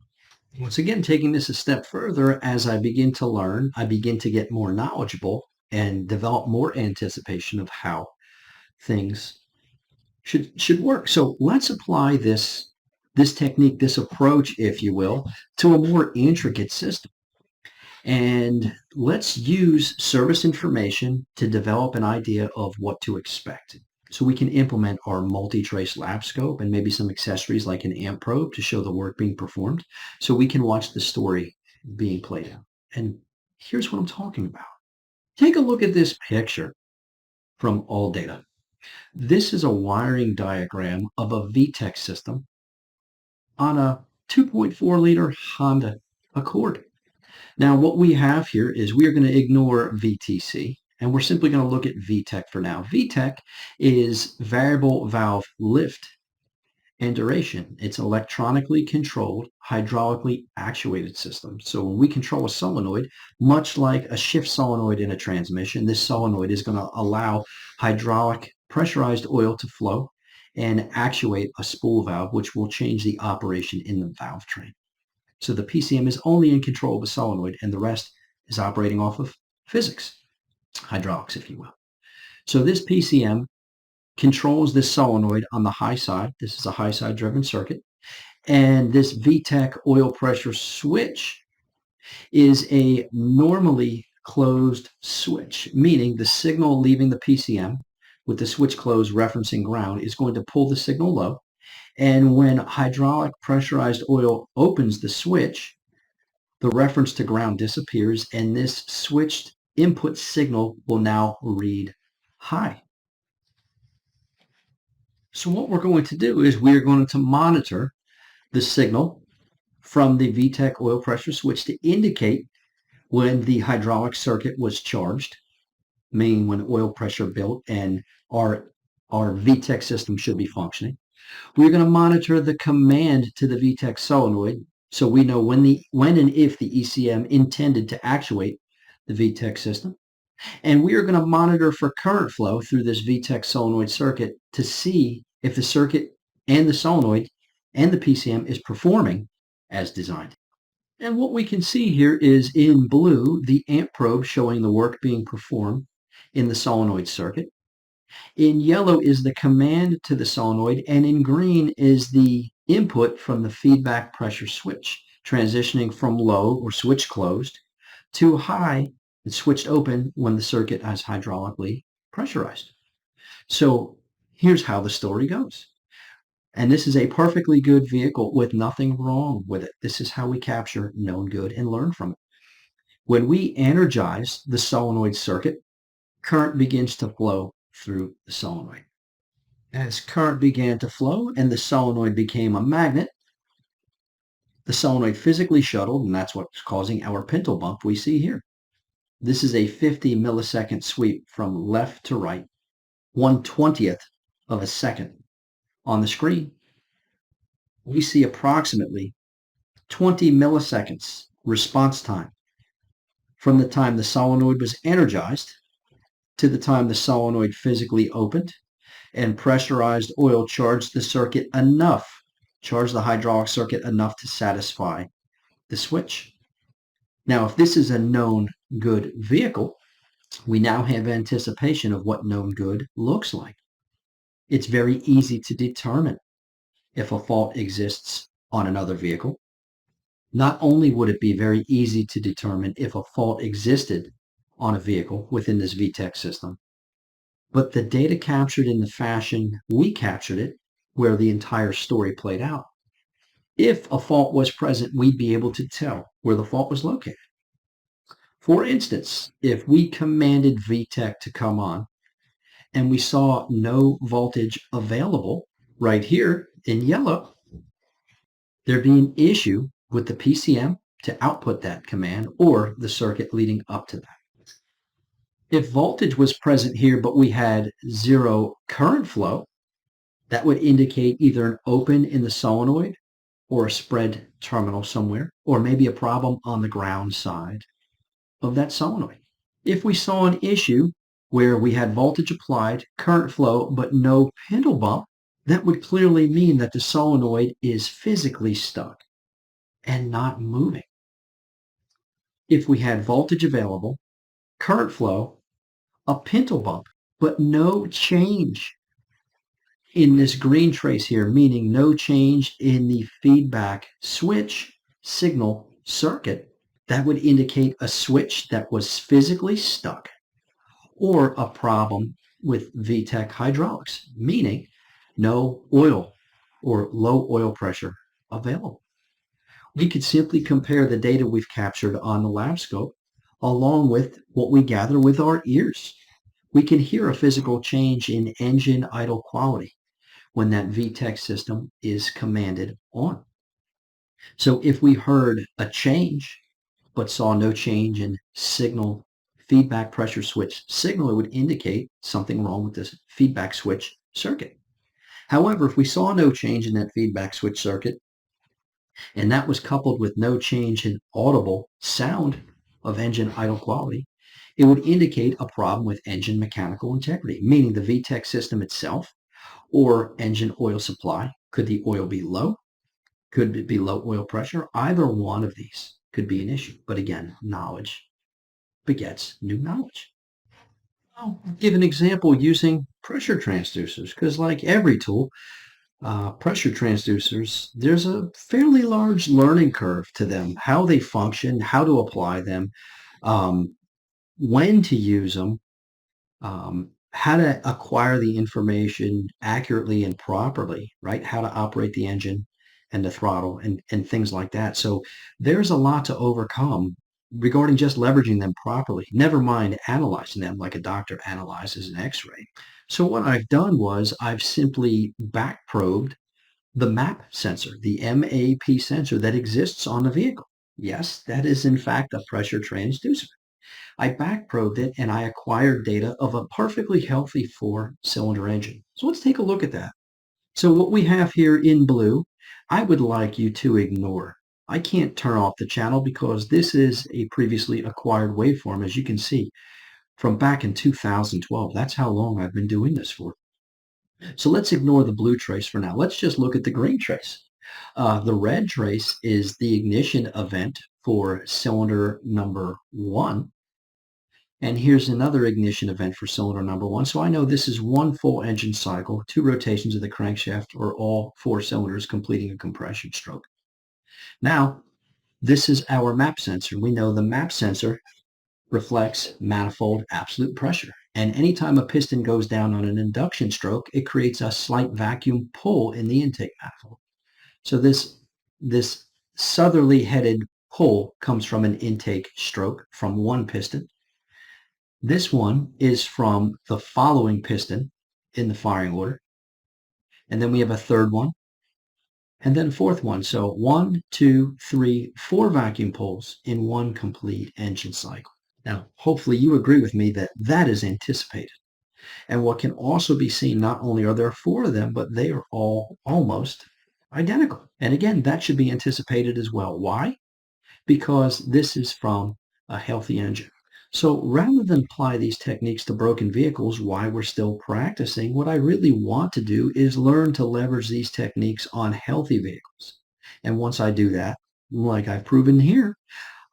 Once again, taking this a step further, as I begin to learn, I begin to get more knowledgeable and develop more anticipation of how things should work. So let's apply this technique, this approach, if you will, to a more intricate system. And let's use service information to develop an idea of what to expect. So we can implement our multi-trace lab scope and maybe some accessories like an amp probe to show the work being performed, so we can watch the story being played out. And here's what I'm talking about. Take a look at this picture from ALLDATA. This is a wiring diagram of a VTEC system on a 2.4 liter Honda Accord. Now, what we have here is we are going to ignore VTC, and we're simply going to look at VTEC for now. VTEC is variable valve lift and duration. It's electronically controlled, hydraulically actuated system. So when we control a solenoid, much like a shift solenoid in a transmission, this solenoid is going to allow hydraulic pressurized oil to flow and actuate a spool valve, which will change the operation in the valve train. So the PCM is only in control of the solenoid, and the rest is operating off of physics, hydraulics, if you will. So this PCM controls this solenoid on the high side. This is a high side driven circuit. And this VTEC oil pressure switch is a normally closed switch, meaning the signal leaving the PCM with the switch closed referencing ground is going to pull the signal low. And when hydraulic pressurized oil opens the switch, the reference to ground disappears, and this switched input signal will now read high. So what we're going to do is we're going to monitor the signal from the VTEC oil pressure switch to indicate when the hydraulic circuit was charged, meaning when oil pressure built and our VTEC system should be functioning. We're going to monitor the command to the VTEC solenoid so we know when and if the ECM intended to actuate the VTEC system. And we are going to monitor for current flow through this VTEC solenoid circuit to see if the circuit and the solenoid and the PCM is performing as designed. And what we can see here is in blue, the amp probe showing the work being performed in the solenoid circuit. In yellow is the command to the solenoid, and in green is the input from the feedback pressure switch, transitioning from low or switch closed to high and switched open when the circuit is hydraulically pressurized. So here's how the story goes. And this is a perfectly good vehicle with nothing wrong with it. This is how we capture known good and learn from it. When we energize the solenoid circuit, current begins to flow through the solenoid. As current began to flow and the solenoid became a magnet, the solenoid physically shuttled, and that's what's causing our pintle bump we see here. This is a 50 millisecond sweep from left to right, 1/20th of a second. On the screen, we see approximately 20 milliseconds response time from the time the solenoid was energized to the time the solenoid physically opened and pressurized oil charged the circuit enough, charged the hydraulic circuit enough to satisfy the switch. Now, if this is a known good vehicle, we now have anticipation of what known good looks like. It's very easy to determine if a fault exists on another vehicle. Not only would it be very easy to determine if a fault existed on a vehicle within this VTEC system, but the data captured in the fashion we captured it, where the entire story played out, if a fault was present, we'd be able to tell where the fault was located. For instance, if we commanded VTEC to come on and we saw no voltage available right here in yellow, there'd be an issue with the PCM to output that command or the circuit leading up to that. If voltage was present here, but we had zero current flow, that would indicate either an open in the solenoid or a spread terminal somewhere, or maybe a problem on the ground side of that solenoid. If we saw an issue where we had voltage applied, current flow, but no pintle bump, that would clearly mean that the solenoid is physically stuck and not moving. If we had voltage available, current flow, a pintle bump, but no change in this green trace here, meaning no change in the feedback switch signal circuit, that would indicate a switch that was physically stuck or a problem with VTEC hydraulics, meaning no oil or low oil pressure available. We could simply compare the data we've captured on the lab scope along with what we gather with our ears. We can hear a physical change in engine idle quality when that VTEC system is commanded on. So if we heard a change but saw no change in signal feedback pressure switch signal, it would indicate something wrong with this feedback switch circuit. However, if we saw no change in that feedback switch circuit, and that was coupled with no change in audible sound of engine idle quality, it would indicate a problem with engine mechanical integrity, meaning the VTEC system itself or engine oil supply. Could the oil be low? Could it be low oil pressure? Either one of these could be an issue. But again, knowledge begets new knowledge. I'll give an example using pressure transducers, because like every tool, pressure transducers, there's a fairly large learning curve to them, how they function, how to apply them, when to use them, how to acquire the information accurately and properly, right? How to operate the engine and the throttle and things like that. So there's a lot to overcome regarding just leveraging them properly, never mind analyzing them like a doctor analyzes an x-ray. So what I've done was I've simply back probed the MAP sensor, the MAP sensor that exists on the vehicle. Yes, that is in fact a pressure transducer. I back probed it and I acquired data of a perfectly healthy four-cylinder engine. So let's take a look at that. So what we have here in blue, I would like you to ignore. I can't turn off the channel because this is a previously acquired waveform, as you can see, from back in 2012. That's how long I've been doing this for. So let's ignore the blue trace for now. Let's just look at the green trace. The red trace is the ignition event for cylinder number 1. And here's another ignition event for cylinder number 1. So I know this is one full engine cycle, 2 rotations of the crankshaft, or all 4 cylinders completing a compression stroke. Now, this is our MAP sensor. We know the MAP sensor reflects manifold absolute pressure. And anytime a piston goes down on an induction stroke, it creates a slight vacuum pull in the intake manifold. So this southerly headed pull comes from an intake stroke from one piston. This one is from the following piston in the firing order. And then we have a third one, and then fourth one. So 1, 2, 3, 4 vacuum pulls in one complete engine cycle. Now, hopefully you agree with me that that is anticipated. And what can also be seen, not only are there 4 of them, but they are all almost identical. And again, that should be anticipated as well. Why? Because this is from a healthy engine. So rather than apply these techniques to broken vehicles while we're still practicing, what I really want to do is learn to leverage these techniques on healthy vehicles. And once I do that, like I've proven here,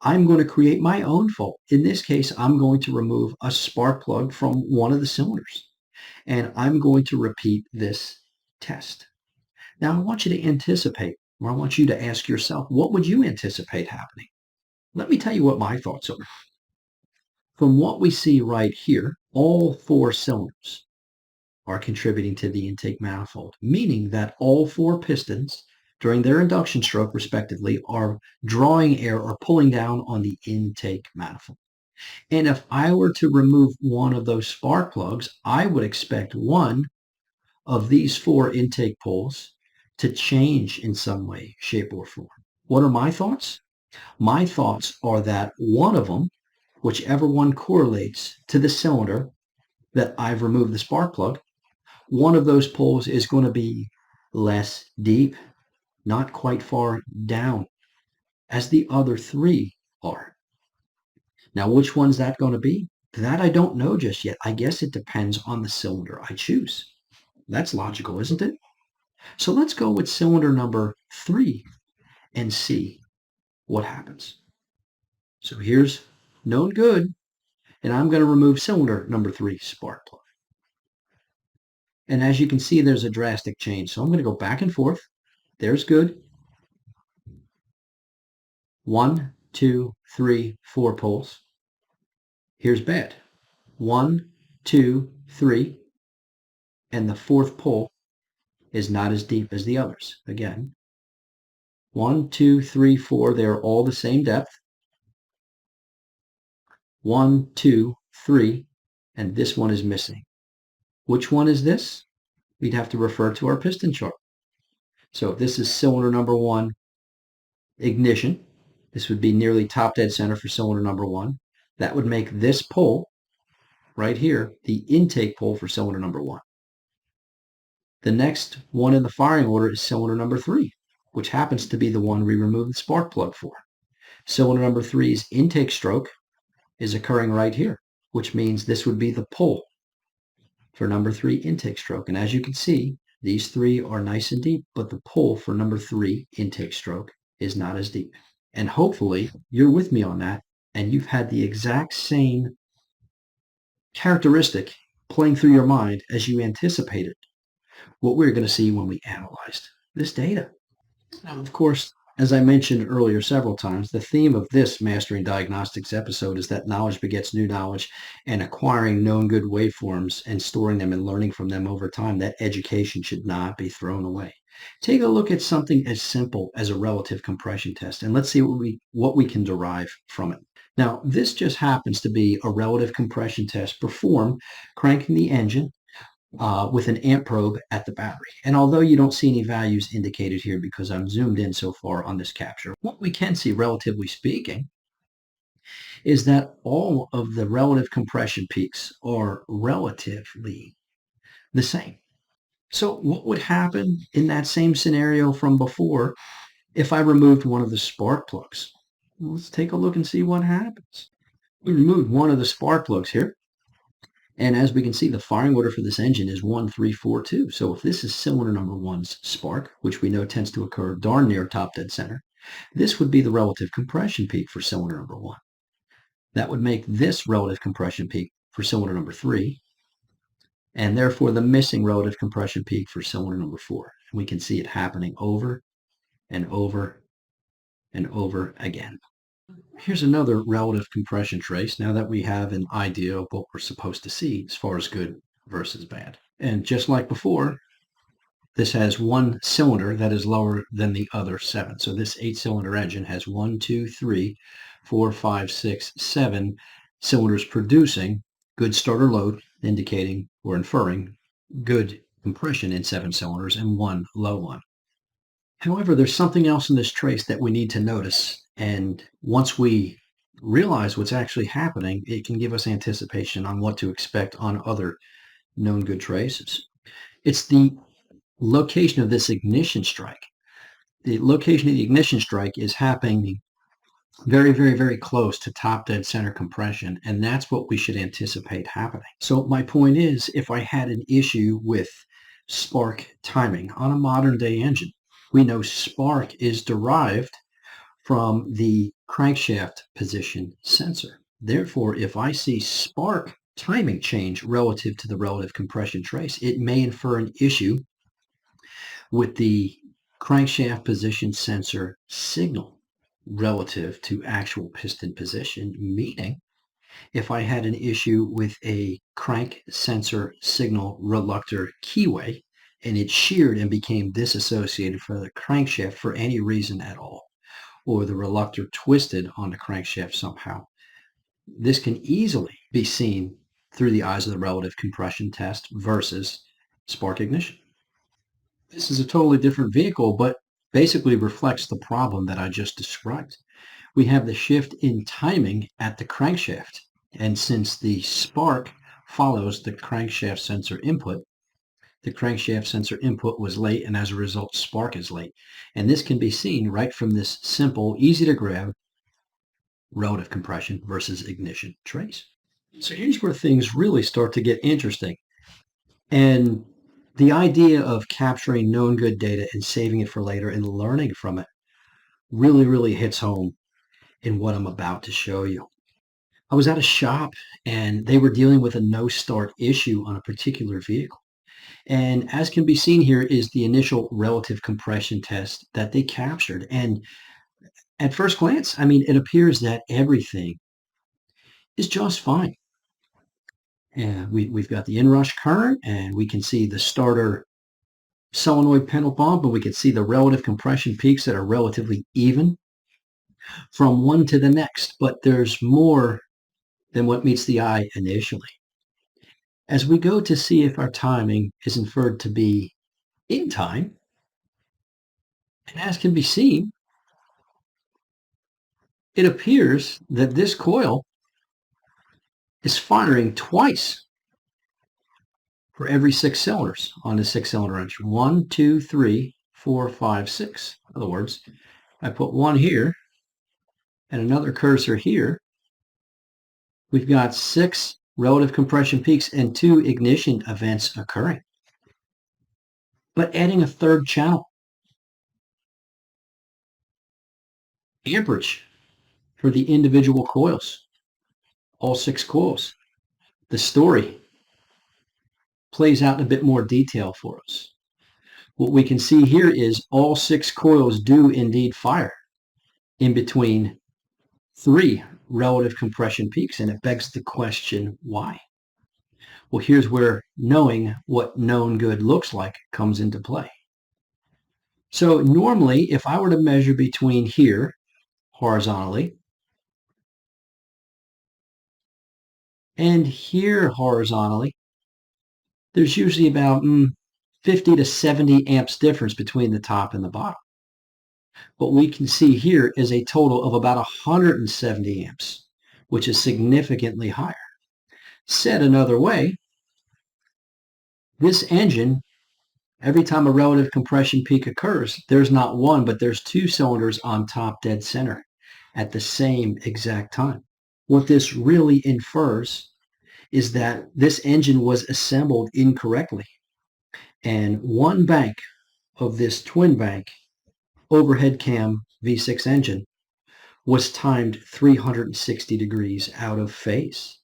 I'm going to create my own fault. In this case, I'm going to remove a spark plug from one of the cylinders. And I'm going to repeat this test. Now, I want you to anticipate, or I want you to ask yourself, what would you anticipate happening? Let me tell you what my thoughts are. From what we see right here, all 4 cylinders are contributing to the intake manifold, meaning that all 4 pistons during their induction stroke, respectively, are drawing air or pulling down on the intake manifold. And if I were to remove one of those spark plugs, I would expect one of these 4 intake pulls to change in some way, shape, or form. What are my thoughts? My thoughts are that one of them, whichever one correlates to the cylinder that I've removed the spark plug, one of those pulls is going to be less deep, not quite far down, as the other 3 are. Now, which one's that going to be? That I don't know just yet. I guess it depends on the cylinder I choose. That's logical, isn't it? So let's go with cylinder number 3 and see what happens. So here's known good, and I'm going to remove cylinder number 3 spark plug. And as you can see, there's a drastic change. So I'm going to go back and forth. There's good. 1, 2, 3, 4 pulls. Here's bad. 1, 2, 3. And the 4th pull is not as deep as the others. Again, 1, 2, 3, 4. They're all the same depth. 1, 2, 3. And this one is missing. Which one is this? We'd have to refer to our piston chart. So if this is cylinder number 1, ignition, this would be nearly top dead center for cylinder number 1. That would make this pull right here the intake pull for cylinder number 1. The next one in the firing order is cylinder number 3, which happens to be the one we removed the spark plug for. Cylinder number 3's intake stroke is occurring right here, which means this would be the pull for number 3 intake stroke. And as you can see, these 3 are nice and deep, but the pull for number 3 intake stroke is not as deep. And hopefully you're with me on that, and you've had the exact same characteristic playing through your mind as you anticipated what we're going to see when we analyzed this data. Now, of course, as I mentioned earlier several times, the theme of this Mastering Diagnostics episode is that knowledge begets new knowledge, and acquiring known good waveforms and storing them and learning from them over time, that education should not be thrown away. Take a look at something as simple as a relative compression test, and let's see what we can derive from it. Now, this just happens to be a relative compression test performed cranking the engine with an amp probe at the battery. And although you don't see any values indicated here because I'm zoomed in so far on this capture, what we can see, relatively speaking, is that all of the relative compression peaks are relatively the same. So what would happen in that same scenario from before if I removed one of the spark plugs? Let's take a look and see what happens. We removed one of the spark plugs here. And as we can see, the firing order for this engine is 1342. So if this is cylinder number one's spark, which we know tends to occur darn near top dead center, this would be the relative compression peak for cylinder number one. That would make this relative compression peak for cylinder number three, and therefore the missing relative compression peak for cylinder number four. And we can see it happening over and over and over again. Here's another relative compression trace now that we have an idea of what we're supposed to see as far as good versus bad. And just like before, this has one cylinder that is lower than the other seven. So this 8-cylinder engine has 1, 2, 3, 4, 5, 6, 7 cylinders producing good starter load, indicating or inferring good compression in 7 cylinders, and one low one. However, there's something else in this trace that we need to notice. And once we realize what's actually happening, it can give us anticipation on what to expect on other known good traces. It's the location of this ignition strike. The location of the ignition strike is happening very, very, very close to top dead center compression, and that's what we should anticipate happening. So my point is, if I had an issue with spark timing on a modern day engine, we know spark is derived from the crankshaft position sensor. Therefore, if I see spark timing change relative to the relative compression trace, it may infer an issue with the crankshaft position sensor signal relative to actual piston position, meaning if I had an issue with a crank sensor signal reluctor keyway and it sheared and became disassociated from the crankshaft for any reason at all, or the reluctor twisted on the crankshaft somehow, this can easily be seen through the eyes of the relative compression test versus spark ignition. This is a totally different vehicle, but basically reflects the problem that I just described. We have the shift in timing at the crankshaft, and since the spark follows the crankshaft sensor input, the crankshaft sensor input was late, and as a result, spark is late. And this can be seen right from this simple, easy to grab relative compression versus ignition trace. So here's where things really start to get interesting. And the idea of capturing known good data and saving it for later and learning from it really, really hits home in what I'm about to show you. I was at a shop and they were dealing with a no start issue on a particular vehicle. And as can be seen here is the initial relative compression test that they captured. And at first glance, I mean, it appears that everything is just fine. And we've got the inrush current, and we can see the starter solenoid pedal bump, and we can see the relative compression peaks that are relatively even from one to the next. But there's more than what meets the eye initially. As we go to see if our timing is inferred to be in time, and as can be seen, it appears that this coil is firing twice for every 6 cylinders on the 6-cylinder engine. 1, 2, 3, 4, 5, 6. In other words, I put one here and another cursor here. We've got 6 relative compression peaks and 2 ignition events occurring. But adding a third channel, amperage for the individual coils, all 6 coils. The story plays out in a bit more detail for us. What we can see here is all 6 coils do indeed fire in between 3 relative compression peaks, and it begs the question, why? Well, here's where knowing what known good looks like comes into play. So normally, if I were to measure between here horizontally and here horizontally, there's usually about 50 to 70 amps difference between the top and the bottom. What we can see here is a total of about 170 amps, which is significantly higher. Said another way, this engine, every time a relative compression peak occurs, there's not one, but there's two cylinders on top dead center at the same exact time. What this really infers is that this engine was assembled incorrectly, and one bank of this twin bank overhead cam V6 engine was timed 360 degrees out of phase.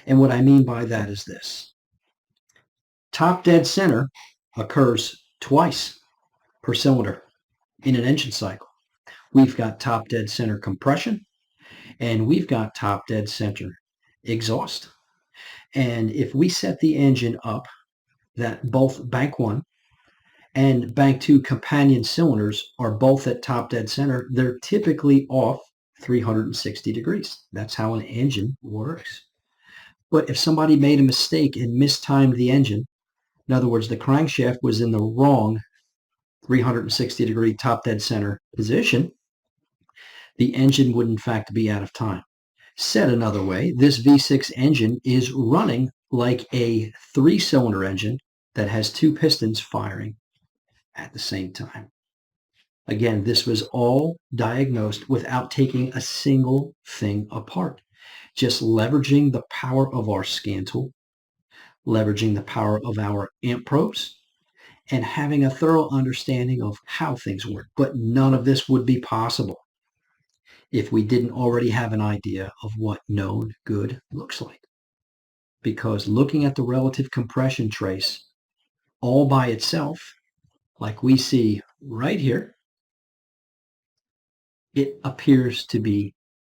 And what I mean by that is this. Top dead center occurs twice per cylinder in an engine cycle. We've got top dead center compression, and we've got top dead center exhaust. And if we set the engine up that both bank one and bank two companion cylinders are both at top dead center, they're typically off 360 degrees. That's how an engine works. But if somebody made a mistake and mistimed the engine, in other words, the crankshaft was in the wrong 360 degree top dead center position, the engine would in fact be out of time. Said another way, this V6 engine is running like a three-cylinder engine that has two pistons firing at the same time. Again, this was all diagnosed without taking a single thing apart, just leveraging the power of our scan tool, leveraging the power of our amp probes, and having a thorough understanding of how things work. But none of this would be possible if we didn't already have an idea of what known good looks like. Because looking at the relative compression trace all by itself, like we see right here, it appears to be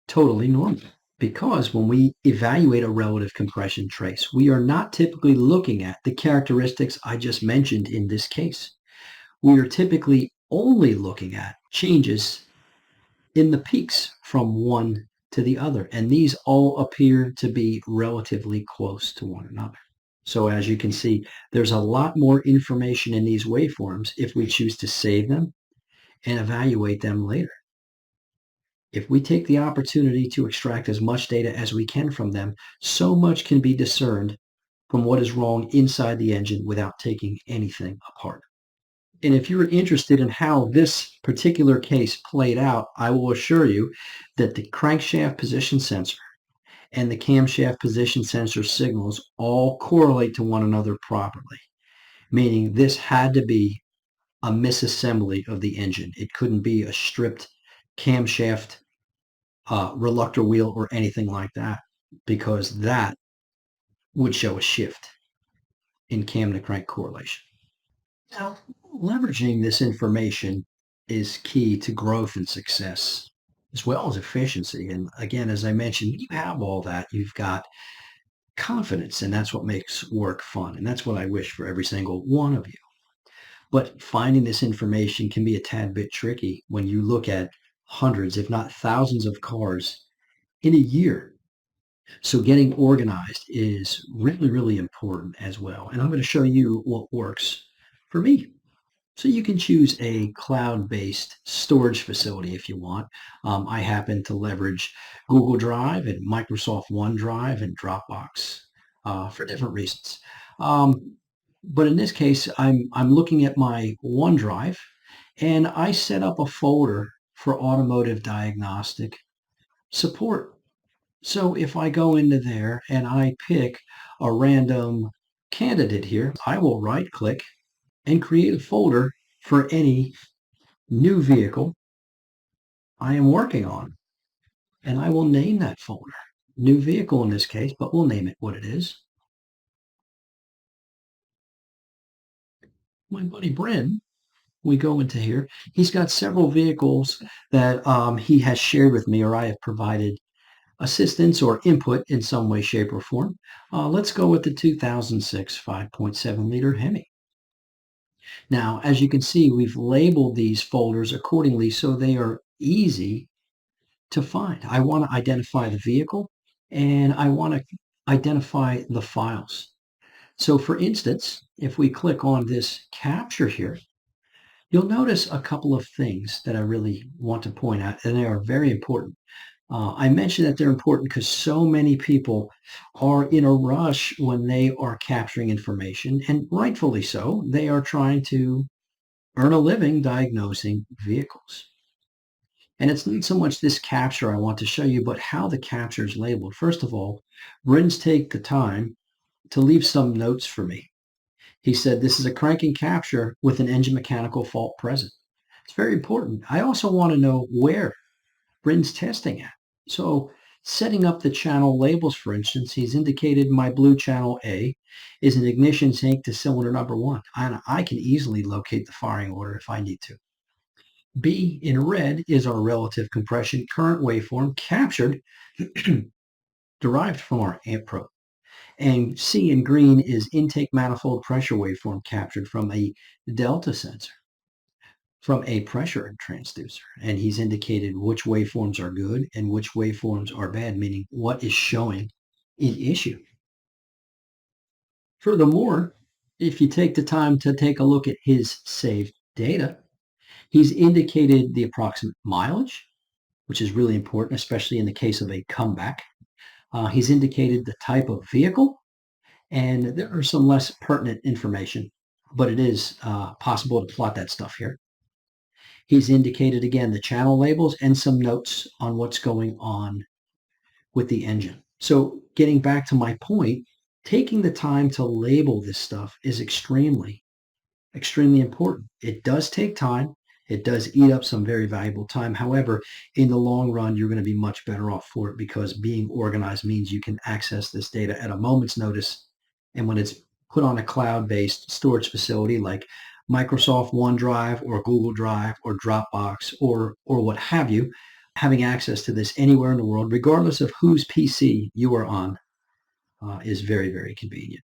totally normal. Because when we evaluate a relative compression trace, we are not typically looking at the characteristics I just mentioned in this case. We are typically only looking at changes in the peaks from one to the other, and these all appear to be relatively close to one another. So as you can see, there's a lot more information in these waveforms if we choose to save them and evaluate them later. If we take the opportunity to extract as much data as we can from them, so much can be discerned from what is wrong inside the engine without taking anything apart. And if you're interested in how this particular case played out, I will assure you that the crankshaft position sensor and the camshaft position sensor signals all correlate to one another properly, meaning this had to be a misassembly of the engine. It couldn't be a stripped camshaft reluctor wheel or anything like that, because that would show a shift in cam to crank correlation. Now, leveraging this information is key to growth and success, as well as efficiency. And again, as I mentioned, you have all that. You've got confidence, and that's what makes work fun. And that's what I wish for every single one of you. But finding this information can be a tad bit tricky when you look at hundreds, if not thousands of cars in a year. So getting organized is really, really important as well. And I'm going to show you what works for me. So you can choose a cloud-based storage facility if you want. I happen to leverage Google Drive and Microsoft OneDrive and Dropbox for different reasons. But in this case, I'm looking at my OneDrive, and I set up a folder for automotive diagnostic support. So if I go into there and I pick a random candidate here, I will right-click and create a folder for any new vehicle I am working on. And I will name that folder. New vehicle in this case, but we'll name it what it is. My buddy Bryn, we go into here. He's got several vehicles that he has shared with me, or I have provided assistance or input in some way, shape, or form. Let's go with the 2006 5.7 liter Hemi. Now, as you can see, we've labeled these folders accordingly so they are easy to find. I want to identify the vehicle and I want to identify the files. So for instance, if we click on this capture here, you'll notice a couple of things that I really want to point out, and they are very important. I mentioned that they're important because so many people are in a rush when they are capturing information, and rightfully so. They are trying to earn a living diagnosing vehicles. And it's not so much this capture I want to show you, but how the capture is labeled. First of all, Brins take the time to leave some notes for me. He said, this is a cranking capture with an engine mechanical fault present. It's very important. I also want to know where Brin's testing at. So setting up the channel labels, for instance, he's indicated my blue channel A is an ignition sync to cylinder number 1. And I can easily locate the firing order if I need to. B in red is our relative compression current waveform captured, derived from our amp probe. And C in green is intake manifold pressure waveform captured from a delta sensor, from a pressure transducer. And he's indicated which waveforms are good and which waveforms are bad, meaning what is showing in issue. Furthermore, if you take the time to take a look at his saved data, he's indicated the approximate mileage, which is really important, especially in the case of a comeback. He's indicated the type of vehicle, and there are some less pertinent information, but it is possible to plot that stuff here. He's indicated, again, the channel labels and some notes on what's going on with the engine. So getting back to my point, taking the time to label this stuff is extremely, extremely important. It does take time. It does eat up some very valuable time. However, in the long run, you're going to be much better off for it because being organized means you can access this data at a moment's notice. And when it's put on a cloud-based storage facility like Microsoft OneDrive or Google Drive or Dropbox or what have you, having access to this anywhere in the world, regardless of whose PC you are on, is very, very convenient.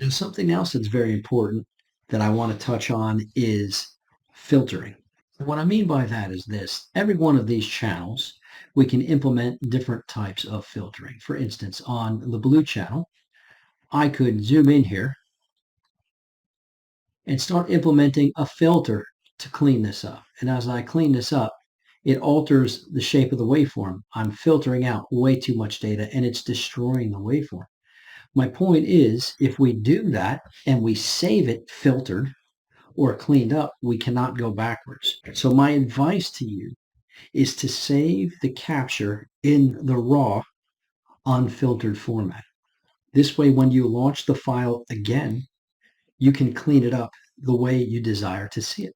And something else that's very important that I want to touch on is filtering. What I mean by that is this. Every one of these channels, we can implement different types of filtering. For instance, on the blue channel, I could zoom in here and start implementing a filter to clean this up. And as I clean this up, it alters the shape of the waveform. I'm filtering out way too much data and it's destroying the waveform. My point is, if we do that and we save it filtered or cleaned up, we cannot go backwards. So my advice to you is to save the capture in the raw, unfiltered format. This way, when you launch the file again, you can clean it up the way you desire to see it.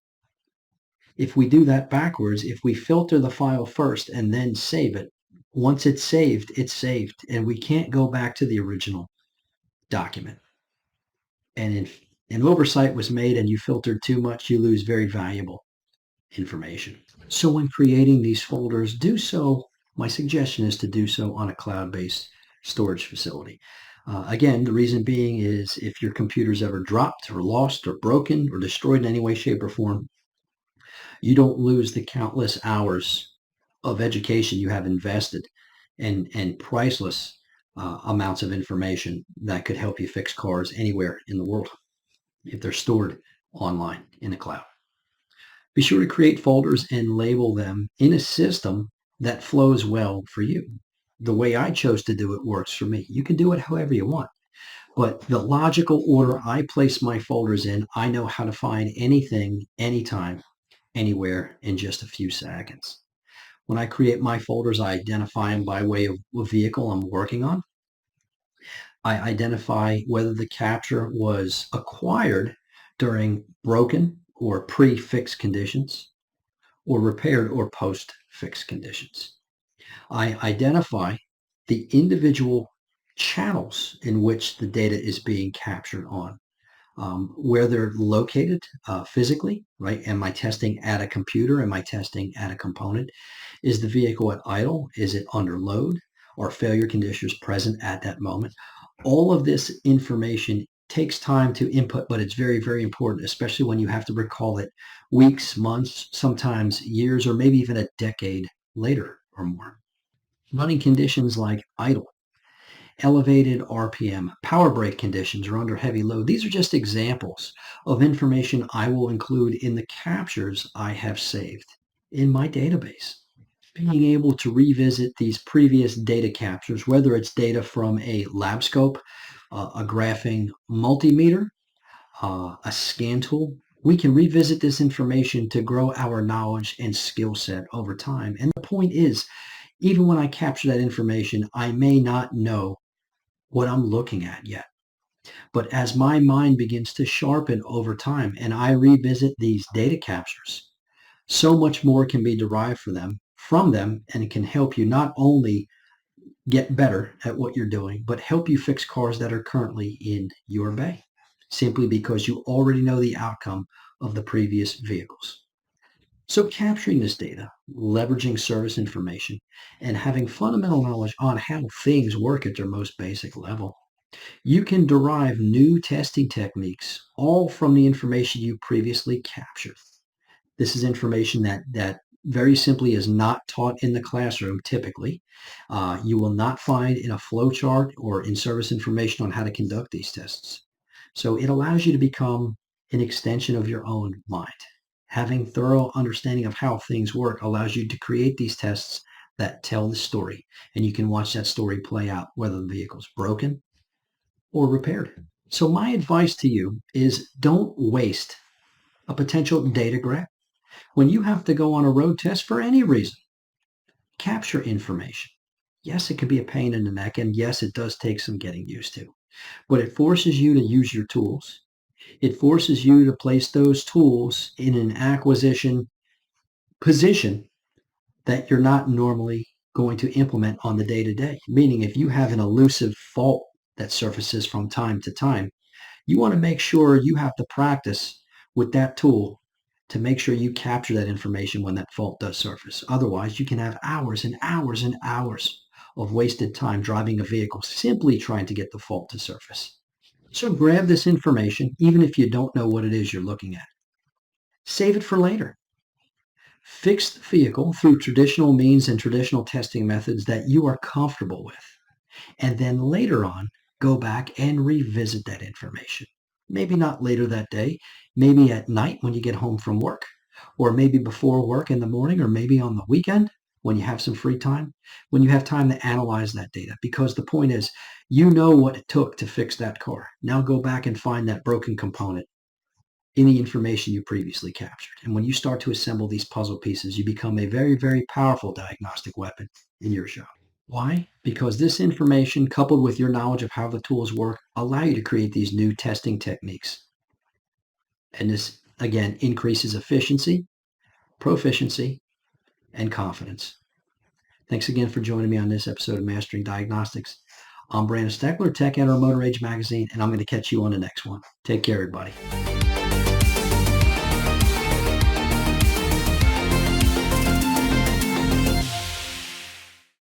If we do that backwards, if we filter the file first and then save it, once it's saved, and we can't go back to the original document. And if an oversight was made and you filtered too much, you lose very valuable information. So when creating these folders, do so, my suggestion is to do so on a cloud-based storage facility. Again, the reason being is if your computer's ever dropped or lost or broken or destroyed in any way, shape, or form, you don't lose the countless hours of education you have invested and priceless amounts of information that could help you fix cars anywhere in the world if they're stored online in the cloud. Be sure to create folders and label them in a system that flows well for you. The way I chose to do it works for me. You can do it however you want. But the logical order I place my folders in, I know how to find anything, anytime, anywhere in just a few seconds. When I create my folders, I identify them by way of a vehicle I'm working on. I identify whether the capture was acquired during broken or pre-fixed conditions, or repaired or post-fixed conditions. I identify the individual channels in which the data is being captured on, where they're located physically, right? Am I testing at a computer? Am I testing at a component? Is the vehicle at idle? Is it under load? Are failure conditions present at that moment? All of this information takes time to input, but it's very, very important, especially when you have to recall it weeks, months, sometimes years, or maybe even a decade later or more. Running conditions like idle, elevated RPM, power break conditions, or under heavy load. These are just examples of information I will include in the captures I have saved in my database. Being able to revisit these previous data captures, whether it's data from a lab scope, a graphing multimeter, a scan tool, we can revisit this information to grow our knowledge and skill set over time. And the point is, even when I capture that information, I may not know what I'm looking at yet. But as my mind begins to sharpen over time and I revisit these data captures, so much more can be derived from them, and it can help you not only get better at what you're doing, but help you fix cars that are currently in your bay, simply because you already know the outcome of the previous vehicles. So capturing this data, leveraging service information, and having fundamental knowledge on how things work at their most basic level, you can derive new testing techniques all from the information you previously captured. This is information that very simply is not taught in the classroom typically. You will not find in a flow chart or in service information on how to conduct these tests. So it allows you to become an extension of your own mind. Having thorough understanding of how things work allows you to create these tests that tell the story, and you can watch that story play out, whether the vehicle's broken or repaired. So my advice to you is don't waste a potential data grab. When you have to go on a road test for any reason, capture information. Yes, it can be a pain in the neck, and yes, it does take some getting used to, but it forces you to use your tools. It forces you to place those tools in an acquisition position that you're not normally going to implement on the day to day. Meaning, if you have an elusive fault that surfaces from time to time, you want to make sure you have the practice with that tool to make sure you capture that information when that fault does surface. Otherwise, you can have hours and hours and hours of wasted time driving a vehicle simply trying to get the fault to surface. So grab this information, even if you don't know what it is you're looking at. Save it for later. Fix the vehicle through traditional means and traditional testing methods that you are comfortable with. And then later on, go back and revisit that information. Maybe not later that day, maybe at night when you get home from work, or maybe before work in the morning, or maybe on the weekend when you have some free time, when you have time to analyze that data. Because the point is, you know what it took to fix that car. Now go back and find that broken component in the information you previously captured. And when you start to assemble these puzzle pieces, you become a very, very powerful diagnostic weapon in your shop. Why? Because this information, coupled with your knowledge of how the tools work, allow you to create these new testing techniques. And this, again, increases efficiency, proficiency, and confidence. Thanks again for joining me on this episode of Mastering Diagnostics. I'm Brandon Steckler, Tech Editor of Motor Age Magazine, and I'm going to catch you on the next one. Take care, everybody.